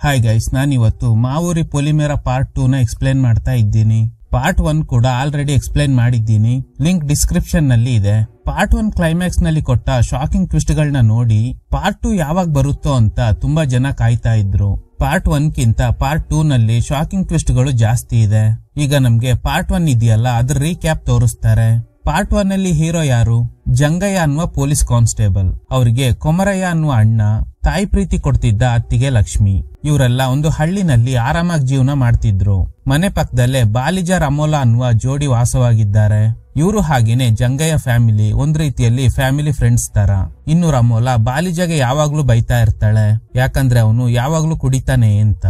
Hi guys, ನಾನಿವತ್ತು ಮಾವೂರಿ ಪೊಲಿಮೇರಾ part 2 ನ explain ಮಾಡ್ತಾ ಇದ್ದೀನಿ. ಪಾರ್ಟ್ 1 ಕೂಡ ಆಲ್ರೆಡಿ ಎಕ್ಸ್ಪ್ಲೇನ್ ಮಾಡಿದ್ದೀನಿ, ಲಿಂಕ್ ಡಿಸ್ಕ್ರಿಪ್ಷನ್ ನಲ್ಲಿ ಇದೆ. ಪಾರ್ಟ್ 1 ಕ್ಲೈಮ್ಯಾಕ್ಸ್ ನಲ್ಲಿ ಕೊಟ್ಟ ಶಾಕಿಂಗ್ ಟ್ವಿಸ್ಟ್ ಗಳನ್ನ ನೋಡಿ ಪಾರ್ಟ್ 2 ಯಾವಾಗ ಬರುತ್ತೋ ಅಂತ ತುಂಬಾ ಜನ ಕಾಯ್ತಾ ಇದ್ರು. ಪಾರ್ಟ್ 1 ಕಿಂತ ಪಾರ್ಟ್ 2 ನಲ್ಲಿ ಶಾಕಿಂಗ್ ಟ್ವಿಸ್ಟ್ ಗಳು ಜಾಸ್ತಿ ಇದೆ. ಈಗ ನಮ್ಗೆ ಪಾರ್ಟ್ 1 ಇದೆಯಲ್ಲ, ಅದ್ರ ರೀಕ್ಯಾಪ್ ತೋರಿಸ್ತಾರೆ. ಪಾರ್ಟ್ 1 ನಲ್ಲಿ ಹೀರೋ ಯಾರು? ಜಂಗಯ್ಯ ಅನ್ನುವ ಪೊಲೀಸ್ ಕಾನ್ಸ್ಟೇಬಲ್. ಅವರಿಗೆ ಕೊಮರಯ್ಯ ಅನ್ನುವ ಅಣ್ಣ, ತಾಯಿ ಪ್ರೀತಿ ಕೊಡ್ತಿದ್ದ ಅತ್ತಿಗೆ ಲಕ್ಷ್ಮಿ. ಇವರೆಲ್ಲ ಒಂದು ಹಳ್ಳಿನಲ್ಲಿ ಆರಾಮಾಗಿ ಜೀವನ ಮಾಡ್ತಿದ್ರು. ಮನೆ ಪಕ್ಕದಲ್ಲೇ ಬಾಲಿಜಾ ರಮೋಲಾ ಅನ್ನುವ ಜೋಡಿ ವಾಸವಾಗಿದ್ದಾರೆ. ಇವರು ಹಾಗೇನೆ ಜಂಗಯ್ಯ ಫ್ಯಾಮಿಲಿ ಒಂದ್ ರೀತಿಯಲ್ಲಿ ಫ್ಯಾಮಿಲಿ ಫ್ರೆಂಡ್ಸ್ ತರ. ಇನ್ನು ರಮೋಲಾ ಬಾಲಿಜಾಗೆ ಯಾವಾಗ್ಲೂ ಬೈತಾ ಇರ್ತಾಳೆ, ಯಾಕಂದ್ರೆ ಅವನು ಯಾವಾಗ್ಲೂ ಕುಡಿತಾನೆ ಅಂತ.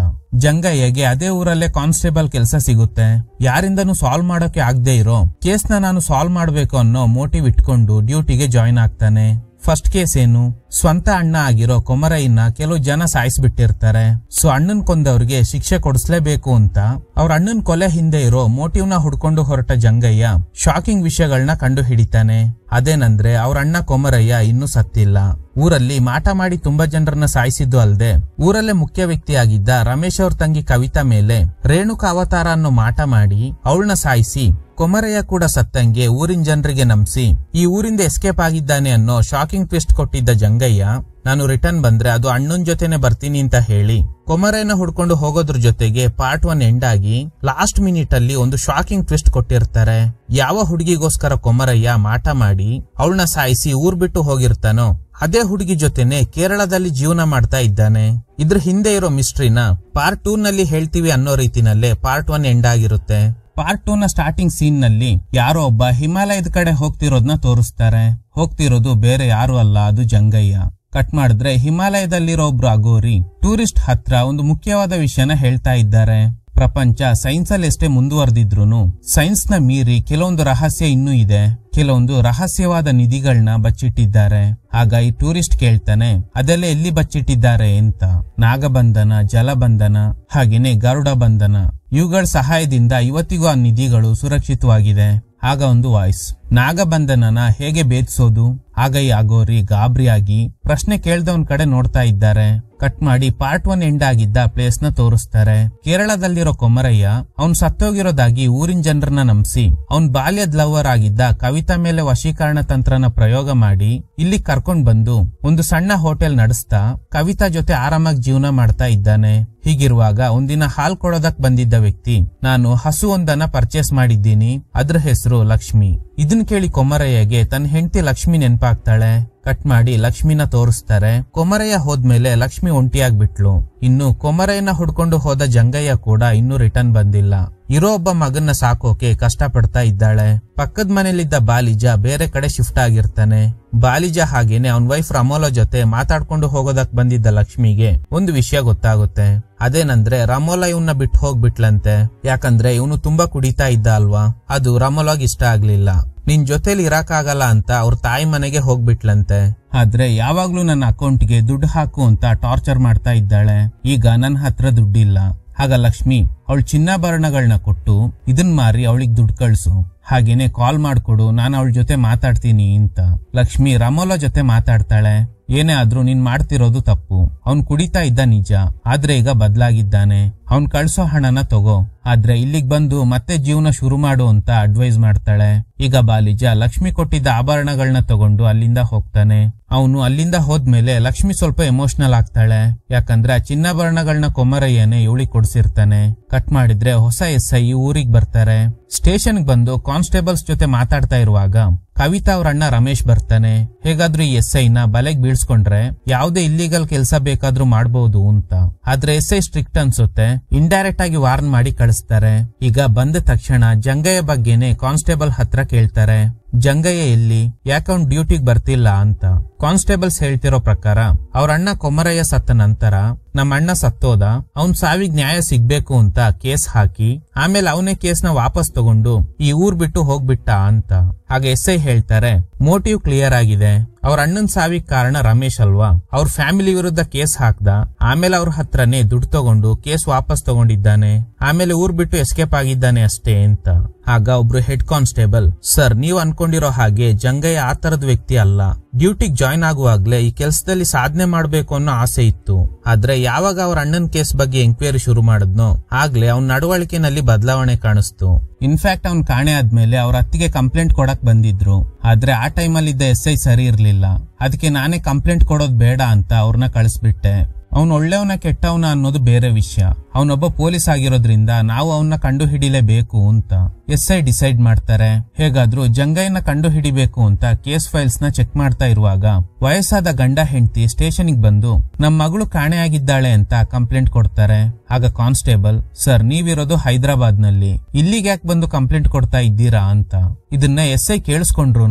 ಜಂಗಯ್ಯಗೆ ಅದೇ ಊರಲ್ಲೇ ಕಾನ್ಸ್ಟೇಬಲ್ ಕೆಲಸ ಸಿಗುತ್ತೆ. ಯಾರಿಂದನೂ ಸಾಲ್ವ್ ಮಾಡೋಕೆ ಆಗದೆ ಇರೋ ಕೇಸ್ನ ನಾನು ಸಾಲ್ವ್ ಮಾಡ್ಬೇಕು ಅನ್ನೋ ಮೋಟಿವ್ ಇಟ್ಕೊಂಡು ಡ್ಯೂಟಿಗೆ ಜಾಯಿನ್ ಆಗ್ತಾನೆ. ಫಸ್ಟ್ ಕೇಸ್ ಏನು? ಸ್ವಂತ ಅಣ್ಣ ಆಗಿರೋ ಕೊಮರಯ್ಯನ ಕೆಲವು ಜನ ಸಾಯಿಸ್ಬಿಟ್ಟಿರ್ತಾರೆ. ಸೊ ಅಣ್ಣನ್ ಕೊಂದವ್ರಿಗೆ ಶಿಕ್ಷೆ ಕೊಡಿಸ್ಲೇಬೇಕು ಅಂತ ಅವ್ರ ಅಣ್ಣನ್ ಕೊಲೆ ಹಿಂದೆ ಇರೋ ಮೋಟಿವ್ ನ ಹುಡ್ಕೊಂಡು ಹೊರಟ ಜಂಗಯ್ಯ ಶಾಕಿಂಗ್ ವಿಷಯಗಳನ್ನ ಕಂಡು ಹಿಡಿತಾನೆ. ಅದೇನಂದ್ರೆ ಅವ್ರ ಅಣ್ಣ ಕೊಮರಯ್ಯ ಇನ್ನೂ ಸತ್ತಿಲ್ಲ. ಊರಲ್ಲಿ ಮಾಟ ಮಾಡಿ ತುಂಬಾ ಜನರನ್ನ ಸಾಯಿಸಿದ್ದು ಅಲ್ದೆ ಊರಲ್ಲೇ ಮುಖ್ಯ ವ್ಯಕ್ತಿಯಾಗಿದ್ದ ರಮೇಶ್ ಅವ್ರ ತಂಗಿ ಕವಿತಾ ಮೇಲೆ ರೇಣುಕಾ ಅವತಾರ ಅನ್ನೋ ಮಾಟ ಮಾಡಿ ಅವಳನ್ನ ಸಾಯಿಸಿ ಕೊಮರಯ್ಯ ಕೂಡ ಸತ್ತಂಗೆ ಊರಿನ ಜನರಿಗೆ ನಂಬಿಸಿ ಈ ಊರಿಂದ ಎಸ್ಕೇಪ್ ಆಗಿದ್ದಾನೆ ಅನ್ನೋ ಶಾಕಿಂಗ್ ಟ್ವಿಸ್ಟ್ ಕೊಟ್ಟಿದ್ದ ಜಂಗಯ್ಯ, ನಾನು ರಿಟರ್ನ್ ಬಂದ್ರೆ ಅದು ಅಣ್ಣನ್ ಜೊತೆನೆ ಬರ್ತೀನಿ ಅಂತ ಹೇಳಿ ಕೊಮರಯ್ಯನ ಹುಡ್ಕೊಂಡು ಹೋಗೋದ್ರ ಜೊತೆಗೆ ಪಾರ್ಟ್ 1 ಎಂಡ್ ಆಗಿ ಲಾಸ್ಟ್ ಮಿನಿಟ್ ಅಲ್ಲಿ ಒಂದು ಶಾಕಿಂಗ್ ಟ್ವಿಸ್ಟ್ ಕೊಟ್ಟಿರ್ತಾರೆ. ಯಾವ ಹುಡುಗಿಗೋಸ್ಕರ ಕೊಮರಯ್ಯ ಮಾಟ ಮಾಡಿ ಅವಳನ್ನ ಸಾಯಿಸಿ ಊರ್ ಬಿಟ್ಟು ಹೋಗಿರ್ತಾನೋ ಅದೇ ಹುಡುಗಿ ಜೊತೆನೆ ಕೇರಳದಲ್ಲಿ ಜೀವನ ಮಾಡ್ತಾ ಇದ್ದಾನೆ. ಇದ್ರ ಹಿಂದೆ ಇರೋ ಮಿಸ್ಟ್ರಿನ ಪಾರ್ಟ್ 2 ನಲ್ಲಿ ಹೇಳ್ತೀವಿ ಅನ್ನೋ ರೀತಿನಲ್ಲೇ ಪಾರ್ಟ್ 1 ಎಂಡ್ ಆಗಿರುತ್ತೆ. ಪಾರ್ಟ್ 2 ನ ಸ್ಟಾರ್ಟಿಂಗ್ ಸೀನ್ ನಲ್ಲಿ ಯಾರೋ ಒಬ್ಬ ಹಿಮಾಲಯದ ಕಡೆ ಹೋಗ್ತಿರೋದನ್ನ ತೋರಿಸ್ತಾರೆ. ಹೋಗ್ತಿರೋದು ಬೇರೆ ಯಾರು ಅಲ್ಲ, ಅದು ಜಂಗಯ್ಯ. ಕಟ್ ಮಾಡಿದ್ರೆ ಹಿಮಾಲಯದಲ್ಲಿರೋ ಒಬ್ರು ಅಗೋರಿ ಟೂರಿಸ್ಟ್ ಹತ್ರ ಒಂದು ಮುಖ್ಯವಾದ ವಿಷಯನ ಹೇಳ್ತಾ ಇದ್ದಾರೆ. ಪ್ರಪಂಚ ಸೈನ್ಸ್ ಅಲ್ಲಿ ಎಷ್ಟೇ ಮುಂದುವರೆದಿದ್ರು ಸೈನ್ಸ್ ನ ಮೀರಿ ಕೆಲವೊಂದು ರಹಸ್ಯ ಇನ್ನೂ ಇದೆ. ಕೆಲವೊಂದು ರಹಸ್ಯವಾದ ನಿಧಿಗಳನ್ನ ಬಚ್ಚಿಟ್ಟಿದ್ದಾರೆ. ಆಗ ಈ ಟೂರಿಸ್ಟ್ ಕೇಳ್ತಾನೆ, ಅದೆಲ್ಲ ಎಲ್ಲಿ ಬಚ್ಚಿಟ್ಟಿದ್ದಾರೆ ಅಂತ. ನಾಗಬಂಧನ, ಜಲಬಂಧನ, ಹಾಗೇನೆ ಗರುಡ ಬಂಧನ, ಇವುಗಳ ಸಹಾಯದಿಂದ ಇವತ್ತಿಗೂ ಆ ನಿಧಿಗಳು ಸುರಕ್ಷಿತವಾಗಿದೆ. ಆಗ ಒಂದು ವಾಯ್ಸ್, ನಾಗಬಂಧನನ ಹೇಗೆ ಭೇದಿಸೋದು? ಆಗ ಈ ಅಗೋರಿ ಗಾಬರಿಯಾಗಿ ಪ್ರಶ್ನೆ ಕೇಳ್ದವನ್ ಕಡೆ ನೋಡ್ತಾ ಇದ್ದಾರೆ. ಕಟ್ ಮಾಡಿ ಪಾರ್ಟ್ 1 ಎಂಡ್ ಆಗಿದ್ದ ಪ್ಲೇಸ್ ನ ತೋರಿಸ್ತಾರೆ. ಕೇರಳದಲ್ಲಿರೋ ಕೊಮರಯ್ಯ ಅವ್ನ್ ಸತ್ತೋಗಿರೋದಾಗಿ ಊರಿನ ಜನರನ್ನ ನಂಬಿಸಿ ಅವ್ನ್ ಬಾಲ್ಯದ ಲವರ್ ಆಗಿದ್ದ ಕವಿತಾ ಮೇಲೆ ವಶೀಕರಣ ತಂತ್ರನ ಪ್ರಯೋಗ ಮಾಡಿ ಇಲ್ಲಿ ಕರ್ಕೊಂಡ್ ಬಂದು ಒಂದು ಸಣ್ಣ ಹೋಟೆಲ್ ನಡೆಸ್ತಾ ಕವಿತಾ ಜೊತೆ ಆರಾಮಾಗಿ ಜೀವನ ಮಾಡ್ತಾ ಇದ್ದಾನೆ. ಹೀಗಿರುವಾಗ ಒಂದಿನ ಹಾಲ್ ಕೊಡೋದಕ್ ಬಂದಿದ್ದ ವ್ಯಕ್ತಿ, ನಾನು ಹಸು ಒಂದನ್ನ ಪರ್ಚೇಸ್ ಮಾಡಿದ್ದೀನಿ, ಅದ್ರ ಹೆಸರು ಲಕ್ಷ್ಮಿ. ಇದನ್ ಕೇಳಿ ಕೊಮರಯ್ಯಗೆ ತನ್ನ ಹೆಂಡತಿ ಲಕ್ಷ್ಮಿ ನೆನಪಾಗ್ತಾಳೆ. ಕಟ್ ಮಾಡಿ ಲಕ್ಷ್ಮಿನ ತೋರಿಸ್ತಾರೆ. ಕೊಮರಯ್ಯ ಹೋದ್ಮೇಲೆ ಲಕ್ಷ್ಮಿ ಒಂಟಿಯಾಗ್ಬಿಟ್ಲು. ಇನ್ನು ಕೊಮರಯ್ಯನ ಹುಡ್ಕೊಂಡು ಹೋದ ಜಂಗಯ್ಯ ಕೂಡ ಇನ್ನೂ ರಿಟರ್ನ್ ಬಂದಿಲ್ಲ. ಇರೋ ಒಬ್ಬ ಮಗನ್ನ ಸಾಕೋಕೆ ಕಷ್ಟ ಪಡ್ತಾ ಇದ್ದಾಳೆ. ಪಕ್ಕದ ಮನೇಲಿದ್ದ ಬಾಲಿಜಾ ಬೇರೆ ಕಡೆ ಶಿಫ್ಟ್ ಆಗಿರ್ತಾನೆ. ಬಾಲಿಜಾ ಹಾಗೇನೆ ಅವನ್ ವೈಫ್ ರಮೋಲಾ ಜೊತೆ ಮಾತಾಡ್ಕೊಂಡು ಹೋಗೋದಕ್ ಬಂದಿದ್ದ ಲಕ್ಷ್ಮಿಗೆ ಒಂದು ವಿಷಯ ಗೊತ್ತಾಗುತ್ತೆ. ಅದೇನಂದ್ರೆ ರಮೋಲಾ ಇವನ್ನ ಬಿಟ್ಟು ಹೋಗ್ಬಿಟ್ಲಂತೆ. ಯಾಕಂದ್ರೆ ಇವನು ತುಂಬಾ ಕುಡಿತಾ ಇದ್ದ ಅಲ್ವಾ, ಅದು ರಮೋಲಾಗ್ ಇಷ್ಟ ಆಗ್ಲಿಲ್ಲ. ನಿನ್ ಜೊತೆಲಿ ಇರಕ್ಕಾಗಲ್ಲ ಅಂತ ಅವ್ರ ತಾಯಿ ಮನೆಗೆ ಹೋಗ್ಬಿಟ್ಲಂತೆ. ಆದ್ರೆ ಯಾವಾಗ್ಲೂ ನನ್ನ ಅಕೌಂಟ್ಗೆ ದುಡ್ಡು ಹಾಕು ಅಂತ ಟಾರ್ಚರ್ ಮಾಡ್ತಾ ಇದ್ದಾಳೆ. ಈಗ ನನ್ನ ಹತ್ರ ದುಡ್ಡಿಲ್ಲ. ಆಗ ಲಕ್ಷ್ಮಿ ಅವಳ ಚಿನ್ನಾಭರಣಗಳನ್ನ ಕೊಟ್ಟು ಇದನ್ ಮಾರಿ ಅವಳಿಗೆ ದುಡ್ಡು ಕಳ್ಸು, ಹಾಗೇನೆ ಕಾಲ್ ಮಾಡ್ಕೊಡು, ನಾನು ಅವಳ ಜೊತೆ ಮಾತಾಡ್ತೀನಿ ಅಂತ. ಲಕ್ಷ್ಮಿ ರಮೋಲಾ ಜೊತೆ ಮಾತಾಡ್ತಾಳೆ. ಏನೇ ಆದ್ರೂ ನೀನ್ ಮಾಡ್ತಿರೋದು ತಪ್ಪು. ಅವ್ನ್ ಕುಡಿತಾ ಇದ್ದ ನಿಜ, ಆದ್ರೆ ಈಗ ಬದ್ಲಾಗಿದ್ದಾನೆ. ಅವ್ನ್ ಕಳ್ಸೋ ಹಣನ ತಗೋ, ಆದ್ರೆ ಇಲ್ಲಿಗ್ ಬಂದು ಮತ್ತೆ ಜೀವನ ಶುರು ಮಾಡು ಅಂತ ಅಡ್ವೈಸ್ ಮಾಡ್ತಾಳೆ. ಈಗ ಬಾಲಿಜಾ ಲಕ್ಷ್ಮಿ ಕೊಟ್ಟಿದ್ದ ಆಭರಣಗಳನ್ನ ತಗೊಂಡು ಅಲ್ಲಿಂದ ಹೋಗ್ತಾನೆ. ಅವನು ಅಲ್ಲಿಂದ ಹೋದ್ಮೇಲೆ ಲಕ್ಷ್ಮಿ ಸ್ವಲ್ಪ ಎಮೋಷನಲ್ ಆಗ್ತಾಳೆ. ಯಾಕಂದ್ರೆ ಆ ಚಿನ್ನಾಭರಣಗಳನ್ನ ಕೊಮರಯ್ಯನೇ ಇವಳಿಗೆ ಕೊಡ್ಸಿರ್ತಾನೆ. ಕಟ್ ಮಾಡಿದ್ರೆ ಹೊಸ SI ಊರಿಗೆ ಬರ್ತಾರೆ. ಸ್ಟೇಷನ್ ಬಂದು ಕಾನ್ಸ್ಟೇಬಲ್ಸ್ ಜೊತೆ ಮಾತಾಡ್ತಾ ಇರುವಾಗ ಕವಿತಾ ಅವ್ರ ಅಣ್ಣ ರಮೇಶ್ ಬರ್ತಾನೆ. ಹೇಗಾದ್ರೂ ಈ SI ನ ಬಲೆಗ್ ಬೀಳ್ಸ್ಕೊಂಡ್ರೆ ಯಾವ್ದೇ ಇಲ್ಲಿಗಲ್ ಕೆಲ್ಸ ಬೇಕಾದ್ರೂ ಮಾಡ್ಬಹುದು ಅಂತ. ಆದ್ರೆ SI ಸ್ಟ್ರಿಕ್ಟ್ ಅನ್ಸುತ್ತೆ. ಇಂಡೈರೆಕ್ಟ್ ಆಗಿ ವಾರ್ನ್ ಮಾಡಿ ಕಳಿಸ್ತಾರೆ. ಈಗ ಬಂದ ತಕ್ಷಣ ಜಂಗಯ್ಯ ಬಗ್ಗೆನೆ ಕಾನ್ಸ್ಟೇಬಲ್ ಹತ್ರ ಕೇಳ್ತಾರೆ. ಜಂಗಯ್ಯ ಎಲ್ಲಿ, ಯಾಕೆ ಅವ್ನ್ ಡ್ಯೂಟಿಗೆ ಬರ್ತಿಲ್ಲ ಅಂತ. ಕಾನ್ಸ್ಟೇಬಲ್ಸ್ ಹೇಳ್ತಿರೋ ಪ್ರಕಾರ ಅವ್ರ ಅಣ್ಣ ಕೊಮರಯ್ಯ ಸತ್ತ ನಂತರ ನಮ್ಮ ಅಣ್ಣ ಸತ್ತೋದ, ಅವ್ನ್ ಸಾವಿಗ್ ನ್ಯಾಯ ಸಿಗ್ಬೇಕು ಅಂತ ಕೇಸ್ ಹಾಕಿ ಆಮೇಲೆ ಅವನೇ ಕೇಸ್ನ ವಾಪಸ್ ತಗೊಂಡು ಈ ಊರ್ ಬಿಟ್ಟು ಹೋಗ್ಬಿಟ್ಟ ಅಂತ. ಆಗ SI ಹೇಳ್ತಾರೆ, ಮೋಟಿವ್ ಕ್ಲಿಯರ್ ಆಗಿದೆ. ಅವ್ರ ಅಣ್ಣನ್ ಸಾವಿಗೆ ಕಾರಣ ರಮೇಶ್ ಅಲ್ವಾ, ಅವ್ರ ಫ್ಯಾಮಿಲಿ ವಿರುದ್ಧ ಕೇಸ್ ಹಾಕ್ದ, ಆಮೇಲೆ ಅವ್ರ ಹತ್ರನೇ ದುಡ್ಡು ತಗೊಂಡು ಕೇಸ್ ವಾಪಸ್ ತಗೊಂಡಿದ್ದಾನೆ, ಆಮೇಲೆ ಊರ್ ಬಿಟ್ಟು ಎಸ್ಕೇಪ್ ಆಗಿದ್ದಾನೆ ಅಷ್ಟೇ ಅಂತ. ಆಗ ಒಬ್ರು ಹೆಡ್ ಕಾನ್ಸ್ಟೇಬಲ್, ಸರ್ ನೀವ್ ಅನ್ಕೊಂಡಿರೋ ಹಾಗೆ ಜಂಗಯ್ಯ ಆ ತರದ ವ್ಯಕ್ತಿ ಅಲ್ಲ, ಡ್ಯೂಟಿಗೆ ಜಾಯ್ನ್ ಆಗುವಾಗ್ಲೇ ಈ ಕೆಲ್ಸದಲ್ಲಿ ಸಾಧನೆ ಮಾಡ್ಬೇಕು ಅನ್ನೋ ಆಸೆ ಇತ್ತು. ಆದ್ರೆ ಯಾವಾಗ ಅವ್ರ ಅಣ್ಣನ್ ಕೇಸ್ ಬಗ್ಗೆ ಎಂಕ್ವೈರಿ ಶುರು ಮಾಡಿದ್ನೋ ಆಗ್ಲೇ ಅವ್ನ ನಡವಳಿಕೆನಲ್ಲಿ ಬದಲಾವಣೆ ಕಾಣಿಸ್ತು. ಇನ್ಫ್ಯಾಕ್ಟ್ ಅವ್ನ್ ಕಾಣೆ ಆದ್ಮೇಲೆ ಅವ್ರ ಅತ್ತಿಗೆ ಕಂಪ್ಲೇಂಟ್ ಕೊಡಕ್ ಬಂದಿದ್ರು. ಆದ್ರೆ ಆ ಟೈಮಲ್ಲಿ ಇದ್ದ SI ಸರಿ ಇರ್ಲಿಲ್ಲ. ಅದಕ್ಕೆ ನಾನೇ ಕಂಪ್ಲೇಂಟ್ ಕೊಡೋದ್ ಬೇಡ ಅಂತ ಅವ್ರನ್ನ ಕಳಿಸ್ಬಿಟ್ಟೆ. ಅವ್ನು ಒಳ್ಳೆಯವನ ಕೆಟ್ಟವನ ಅನ್ನೋದು ಬೇರೆ ವಿಷಯ. ಅವನೊಬ್ಬ ಪೊಲೀಸ್ ಆಗಿರೋದ್ರಿಂದ ನಾವು ಅವನ್ನ ಕಂಡು ಹಿಡಿಲೇಬೇಕು ಅಂತ SI ಡಿಸೈಡ್ ಮಾಡ್ತಾರೆ. ಹೇಗಾದ್ರೂ ಜಂಗಯ್ಯನ ಕಂಡು ಹಿಡಿಬೇಕು ಅಂತ ಕೇಸ್ ಫೈಲ್ಸ್ ನ ಚೆಕ್ ಮಾಡ್ತಾ ಇರುವಾಗ ವಯಸ್ಸಾದ ಗಂಡ ಹೆಂಡತಿ ಸ್ಟೇಷನ್ಗೆ ಬಂದು ನಮ್ ಮಗಳು ಕಾಣೆಯಾಗಿದ್ದಾಳೆ ಅಂತ ಕಂಪ್ಲೇಂಟ್ ಕೊಡ್ತಾರೆ. ಆಗ ಕಾನ್ಸ್ಟೇಬಲ್, ಸರ್ ನೀವಿರೋದು ಹೈದರಾಬಾದ್ ನಲ್ಲಿ, ಇಲ್ಲಿಗೆ ಯಾಕೆ ಬಂದು ಕಂಪ್ಲೇಂಟ್ ಕೊಡ್ತಾ ಇದ್ದೀರಾ ಅಂತ. ಇದನ್ನ SI ಕೇಳಿಸ್ಕೊಂಡ್ರು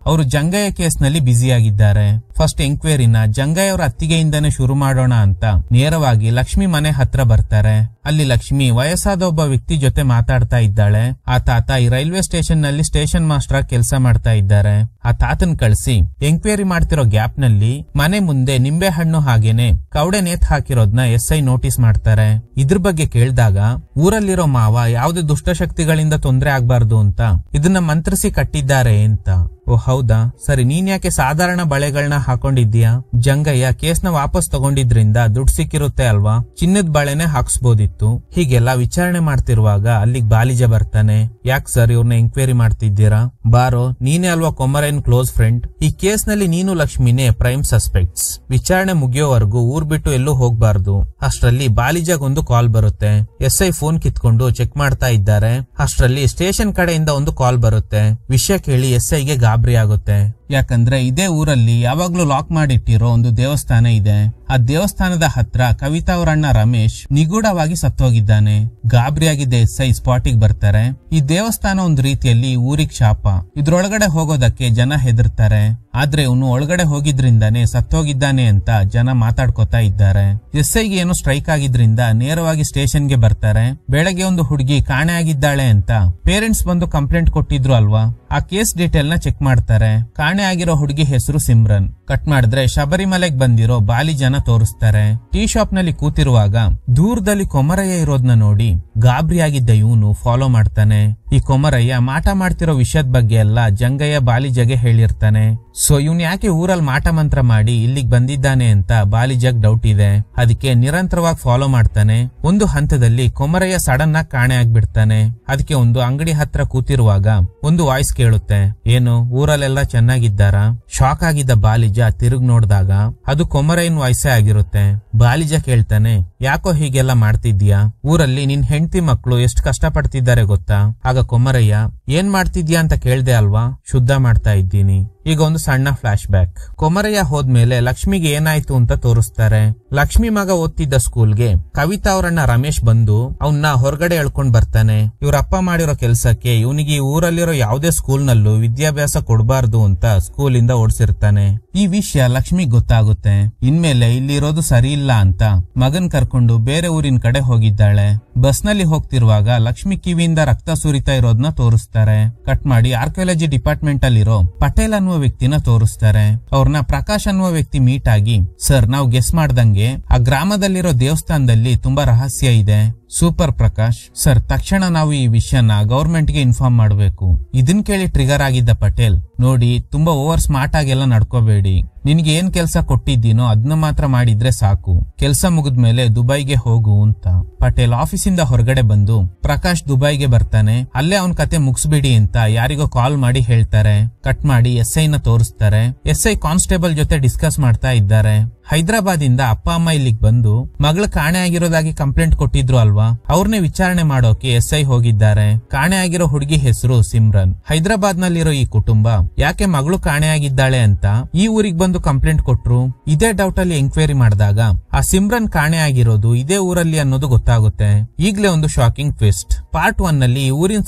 ಅವರು ಜಂಗಯ್ಯ ಕೇಸ್ ನಲ್ಲಿ ಬ್ಯುಸಿ ಆಗಿದ್ದಾರೆ. ಫಸ್ಟ್ ಎಂಕ್ವೈರಿನ ಜಂಗಯ್ಯ ಅವರ ಅತ್ತಿಗೆಯಿಂದಾನೇ ಶುರು ಮಾಡೋಣ ಅಂತ ನೇರವಾಗಿ ಲಕ್ಷ್ಮಿ ಮನೆ ಹತ್ರ ಬರ್ತಾರೆ. ಅಲ್ಲಿ ಲಕ್ಷ್ಮಿ ವಯಸ್ಸಾದ ಒಬ್ಬ ವ್ಯಕ್ತಿ ಜೊತೆ ಮಾತಾಡ್ತಾ ಇದ್ದಾಳೆ. ಆ ತಾತ ಈ ರೈಲ್ವೆ ಸ್ಟೇಷನ್ ನಲ್ಲಿ ಸ್ಟೇಷನ್ ಮಾಸ್ಟರ್ ಆಗಿ ಕೆಲಸ ಮಾಡ್ತಾ ಇದ್ದಾರೆ. ಆ ತಾತನ್ ಕಳಿಸಿ ಎಂಕ್ವೈರಿ ಮಾಡ್ತಿರೋ ಗ್ಯಾಪ್ ನಲ್ಲಿ ಮನೆ ಮುಂದೆ ನಿಂಬೆ ಹಣ್ಣು ಹಾಗೇನೆ ಕವಡೆ ನೇತ್ ಹಾಕಿರೋದ್ನ SI ನೋಟಿಸ್ ಮಾಡ್ತಾರೆ. ಇದ್ರ ಬಗ್ಗೆ ಕೇಳಿದಾಗ ಊರಲ್ಲಿರೋ ಮಾವ ಯಾವುದೇ ದುಷ್ಟಶಕ್ತಿಗಳಿಂದ ತೊಂದರೆ ಆಗ್ಬಾರ್ದು ಅಂತ ಇದನ್ನ ಮಂತ್ರಿಸಿ ಕಟ್ಟಿದ್ದಾರೆ ಅಂತ. ಓ ಹೌದಾ, ಸರಿ, ನೀನ್ ಯಾಕೆ ಸಾಧಾರಣ ಬಳೆಗಳನ್ನ ಹಾಕೊಂಡಿದ್ದೀಯಾ? ಜಂಗಯ್ಯ ಕೇಸ್ನ ವಾಪಸ್ ತಗೊಂಡಿದ್ರಿಂದ ದುಡ್ಡು ಸಿಕ್ಕಿರುತ್ತೆ ಅಲ್ವಾ, ಚಿನ್ನದ ಬಳೆನೆ ಹಾಕ್ಸ್ಬೋದಿತ್ತು. ಹೀಗೆಲ್ಲ ವಿಚಾರಣೆ ಮಾಡ್ತಿರುವಾಗ ಅಲ್ಲಿಗೆ ಬಾಲಿಜ ಬರ್ತಾನೆ. ಯಾಕೆ ಸರ್ ಇವ್ರನ್ನ ಎಂಕ್ವೈರಿ ಮಾಡ್ತಿದ್ದೀರಾ? ಬಾರೋ, ನೀನೇ ಅಲ್ವಾ ಕೊಮರಯ್ಯನ್ ಕ್ಲೋಸ್ ಫ್ರೆಂಡ್. ಈ ಕೇಸ್ ನಲ್ಲಿ ನೀನು ಲಕ್ಷ್ಮಿನೇ ಪ್ರೈಮ್ ಸಸ್ಪೆಕ್ಟ್ಸ್. ವಿಚಾರಣೆ ಮುಗಿಯೋವರೆಗೂ ಊರ್ ಬಿಟ್ಟು ಎಲ್ಲೂ ಹೋಗ್ಬಾರ್ದು. ಅಷ್ಟರಲ್ಲಿ ಬಾಲಿಜಾಗ್ ಒಂದು ಕಾಲ್ ಬರುತ್ತೆ. SI ಫೋನ್ ಕಿತ್ಕೊಂಡು ಚೆಕ್ ಮಾಡ್ತಾ ಇದ್ದಾರೆ. ಅಷ್ಟರಲ್ಲಿ ಸ್ಟೇಷನ್ ಕಡೆಯಿಂದ ಒಂದು ಕಾಲ್ ಬರುತ್ತೆ. ವಿಷಯ ಕೇಳಿ SIಗೆ ಗಾಬರಿ ಆಗುತ್ತೆ. ಯಾಕಂದ್ರೆ ಇದೇ ಊರಲ್ಲಿ ಯಾವಾಗ್ಲೂ ಲಾಕ್ ಮಾಡಿಟ್ಟಿರೋ ಒಂದು ದೇವಸ್ಥಾನ ಇದೆ. ಆ ದೇವಸ್ಥಾನದ ಹತ್ರ ಕವಿತಾ ಅವರಣ್ಣ ರಮೇಶ್ ನಿಗೂಢವಾಗಿ ಸತ್ತೋಗಿದ್ದಾನೆ. ಗಾಬರಿಯಾಗಿದ್ದ SI ಸ್ಪಾಟಿಗೆ ಬರ್ತಾರೆ. ಈ ದೇವಸ್ಥಾನ ಒಂದು ರೀತಿಯಲ್ಲಿ ಊರಿಗ್ ಶಾಪ. ಇದ್ರೊಳಗಡೆ ಹೋಗೋದಕ್ಕೆ ಜನ ಹೆದರ್ತಾರೆ. ಆದ್ರೆ ಇವನು ಒಳಗಡೆ ಹೋಗಿದ್ರಿಂದಾನೆ ಸತ್ತೋಗಿದ್ದಾನೆ ಅಂತ ಜನ ಮಾತಾಡ್ಕೋತಾ ಇದ್ದಾರೆ. SIಗೆ ಏನೋ ಸ್ಟ್ರೈಕ್ ಆಗಿದ್ರಿಂದ ನೇರವಾಗಿ ಸ್ಟೇಷನ್ಗೆ ಬರ್ತಾರೆ. ಬೆಳಗ್ಗೆ ಒಂದು ಹುಡುಗಿ ಕಾಣೆ ಆಗಿದ್ದಾಳೆ ಅಂತ ಪೇರೆಂಟ್ಸ್ ಬಂದು ಕಂಪ್ಲೇಂಟ್ ಕೊಟ್ಟಿದ್ರು ಅಲ್ವಾ, ಆ ಕೇಸ್ ಡೀಟೇಲ್ ನ ಚೆಕ್ ಮಾಡ್ತಾರೆ. ಕಾಣೆ ಆಗಿರೋ ಹುಡುಗಿ ಹೆಸರು ಸಿಮ್ರನ್. ಕಟ್ ಮಾಡಿದ್ರೆ ಶಬರಿಮಲೆಗೆ ಬಂದಿರೋ ಬಾಲಿಜನ ತೋರಿಸ್ತಾರೆ. ಟೀ ಶಾಪ್ ನಲ್ಲಿ ಕೂತಿರುವಾಗ ದೂರದಲ್ಲಿ ಕೊಮರಯ್ಯ ಇರೋದ್ನ ನೋಡಿ ಗಾಬರಿಯಾಗಿದ್ದ ಇವನು ಫಾಲೋ ಮಾಡ್ತಾನೆ. ಈ ಕೊಮರಯ್ಯ ಮಾಟ ಮಾಡ್ತಿರೋ ವಿಷಯದ ಬಗ್ಗೆ ಎಲ್ಲ ಜಂಗಯ್ಯ ಬಾಲಿಜಗೆ ಹೇಳಿರ್ತಾನೆ. ಸೊ ಇವನ್ ಯಾಕೆ ಊರಲ್ಲಿ ಮಾಟ ಮಂತ್ರ ಮಾಡಿ ಇಲ್ಲಿಗೆ ಬಂದಿದ್ದಾನೆ ಅಂತ ಬಾಲಿಜಗ್ ಡೌಟ್ ಇದೆ. ಅದಕ್ಕೆ ನಿರಂತರವಾಗಿ ಫಾಲೋ ಮಾಡ್ತಾನೆ. ಒಂದು ಹಂತದಲ್ಲಿ ಕೊಮರಯ್ಯ ಸಡನ್ ಆಗಿ ಕಾಣೆ ಆಗ್ಬಿಡ್ತಾನೆ. ಅದಕ್ಕೆ ಒಂದು ಅಂಗಡಿ ಹತ್ರ ಕೂತಿರುವಾಗ ಒಂದು ವಾಯ್ಸ್ ಕೇಳುತ್ತೆ, ಏನು ಊರಲ್ಲೆಲ್ಲ ಚೆನ್ನಾಗಿದ್ದಾರಾ? ಶಾಕ್ ಆಗಿದ್ದ ಬಾಲಿಜ ತಿರುಗ್ ನೋಡಿದಾಗ ಅದು ಕೊಮರಯ್ಯನ್ ವಾಯ್ಸೇ ಆಗಿರುತ್ತೆ. ಬಾಲಿಜ ಕೇಳ್ತಾನೆ, ಯಾಕೋ ಹೀಗೆಲ್ಲ ಮಾಡ್ತಿದ್ಯಾ? ಊರಲ್ಲಿ ನಿನ್ ಹೆಂಡತಿ ಮಕ್ಕಳು ಎಷ್ಟು ಕಷ್ಟ ಪಡ್ತಿದ್ದಾರೆ ಗೊತ್ತಾ? ಆಗ ಕೊಮರಯ್ಯ, ಏನ್ ಮಾಡ್ತಿದ್ಯಾ ಅಂತ ಕೇಳ್ದೆ ಅಲ್ವಾ, ಶುದ್ಧ ಮಾಡ್ತಾ ಇದ್ದೀನಿ. ಈಗ ಒಂದು ಸಣ್ಣ ಫ್ಲಾಶ್ ಬ್ಯಾಕ್. ಕೊಮರಯ್ಯ ಹೋದ್ಮೇಲೆ ಲಕ್ಷ್ಮಿಗೆ ಏನಾಯ್ತು ಅಂತ ತೋರಿಸ್ತಾರೆ. ಲಕ್ಷ್ಮಿ ಮಗ ಓದ್ತಿದ್ದ ಸ್ಕೂಲ್ಗೆ ಕವಿತಾ ಅವರಣ್ಣ ರಮೇಶ್ ಬಂದು ಅವನ್ನ ಹೊರಗಡೆ ಎಳ್ಕೊಂಡ್ ಬರ್ತಾನೆ. ಇವ್ರಪ್ಪ ಮಾಡಿರೋ ಕೆಲ್ಸಕ್ಕೆ ಇವನಿಗೆ ಈ ಊರಲ್ಲಿರೋ ಯಾವುದೇ ಸ್ಕೂಲ್ ನಲ್ಲೂ ವಿದ್ಯಾಭ್ಯಾಸ ಕೊಡಬಾರ್ದು ಅಂತ ಸ್ಕೂಲಿಂದ ಓಡಿಸಿರ್ತಾನೆ. ಈ ವಿಷಯ ಲಕ್ಷ್ಮಿ ಗೊತ್ತಾಗುತ್ತೆ. ಇನ್ಮೇಲೆ ಇಲ್ಲಿರೋದು ಸರಿ ಇಲ್ಲ ಅಂತ ಮಗನ್ ಕರ್ಕೊಂಡು ಬೇರೆ ಊರಿನ ಕಡೆ ಹೋಗಿದ್ದಾಳೆ. ಬಸ್ ನಲ್ಲಿ ಹೋಗ್ತಿರುವಾಗ ಲಕ್ಷ್ಮಿ ಕಿವಿಯಿಂದ ರಕ್ತ ಸುರಿತಾ ಇರೋದನ್ನ ತೋರಿಸ್ತಾರೆ. ಕಟ್ ಮಾಡಿ ಆರ್ಕಿಯಾಲಜಿ ಡಿಪಾರ್ಟ್ಮೆಂಟ್ ಅಲ್ಲಿರೋ ಪಟೇಲ್ ಅನ್ನುವ ವ್ಯಕ್ತಿನ ತೋರಿಸ್ತಾರೆ. ಅವ್ರನ್ನ ಪ್ರಕಾಶ್ ಅನ್ನುವ ವ್ಯಕ್ತಿ ಮೀಟ್ ಆಗಿ, ಸರ್ ನಾವು ಗೆಸ್ ಮಾಡ್ದಂಗೆ ಆ ಗ್ರಾಮದಲ್ಲಿರೋ ದೇವಸ್ಥಾನದಲ್ಲಿ ತುಂಬಾ ರಹಸ್ಯ ಇದೆ. ಸೂಪರ್ ಪ್ರಕಾಶ್ ಸರ್, ತಕ್ಷಣ ನಾವು ಈ ವಿಷಯನ ಗವರ್ಮೆಂಟ್ ಗೆ ಇನ್ಫಾರ್ಮ್ ಮಾಡಬೇಕು. ಇದನ್ ಕೇಳಿ ಟ್ರಿಗರ್ ಆಗಿದ್ದ ಪಟೇಲ್, ನೋಡಿ ತುಂಬಾ ಓವರ್ ಸ್ಮಾರ್ಟ್ ಆಗೆಲ್ಲ ನಡ್ಕೋಬೇಡಿ. ನಿನ್ಗೆ ಏನ್ ಕೆಲ್ಸ ಕೊಟ್ಟಿದ್ದೀನೋ ಅದನ್ನ ಮಾತ್ರ ಮಾಡಿದ್ರೆ ಸಾಕು. ಕೆಲ್ಸ ಮುಗಿದ್ಮೇಲೆ ದುಬೈಗೆ ಹೋಗು ಅಂತ. ಪಟೇಲ್ ಆಫೀಸಿಂದ ಹೊರಗಡೆ ಬಂದು ಪ್ರಕಾಶ್ ದುಬೈಗೆ ಬರ್ತಾನೆ. ಅಲ್ಲೇ ಅವನ್ ಕತೆ ಮುಗಿಸ್ಬಿಡಿ ಅಂತ ಯಾರಿಗೋ ಕಾಲ್ ಮಾಡಿ ಹೇಳ್ತಾರೆ. ಕಟ್ ಮಾಡಿ SI ನ ತೋರಿಸ್ತಾರೆ. SI ಕಾನ್ಸ್ಟೇಬಲ್ ಜೊತೆ ಡಿಸ್ಕಸ್ ಮಾಡ್ತಾ ಇದ್ದಾರೆ. ಹೈದರಾಬಾದ್ ಇಂದ ಅಪ್ಪ ಅಮ್ಮ ಇಲ್ಲಿಗೆ ಬಂದು ಮಗಳು ಕಾಣೆ ಆಗಿರೋದಾಗಿ ಕಂಪ್ಲೇಂಟ್ ಕೊಟ್ಟಿದ್ರು ಅಲ್ವಾ, ಅವ್ರನ್ನೇ ವಿಚಾರಣೆ ಮಾಡೋಕೆ SI ಹೋಗಿದ್ದಾರೆ. ಕಾಣೆ ಆಗಿರೋ ಹುಡುಗಿ ಹೆಸರು ಸಿಮ್ರನ್. ಹೈದರಾಬಾದ್ ನಲ್ಲಿರೋ ಈ ಕುಟುಂಬ ಯಾಕೆ ಮಗಳು ಕಾಣೆ ಆಗಿದ್ದಾಳೆ ಅಂತ ಈ ಊರಿಗೆ ಬಂದು ಕಂಪ್ಲೇಂಟ್ ಕೊಟ್ರು. ಇದೇ ಡೌಟ್ ಅಲ್ಲಿ ಎಂಕ್ವೈರಿ ಮಾಡಿದಾಗ ಆ ಸಿಮ್ರನ್ ಕಾಣೆ ಆಗಿರೋದು ಇದೇ ಊರಲ್ಲಿ ಅನ್ನೋದು ಗೊತ್ತಾಗುತ್ತೆ. ಈಗ್ಲೇ ಒಂದು ಶಾಕಿಂಗ್ ಟ್ವಿಸ್ಟ್. ಪಾರ್ಟ್ 1 ನಲ್ಲಿ ಊರಿನ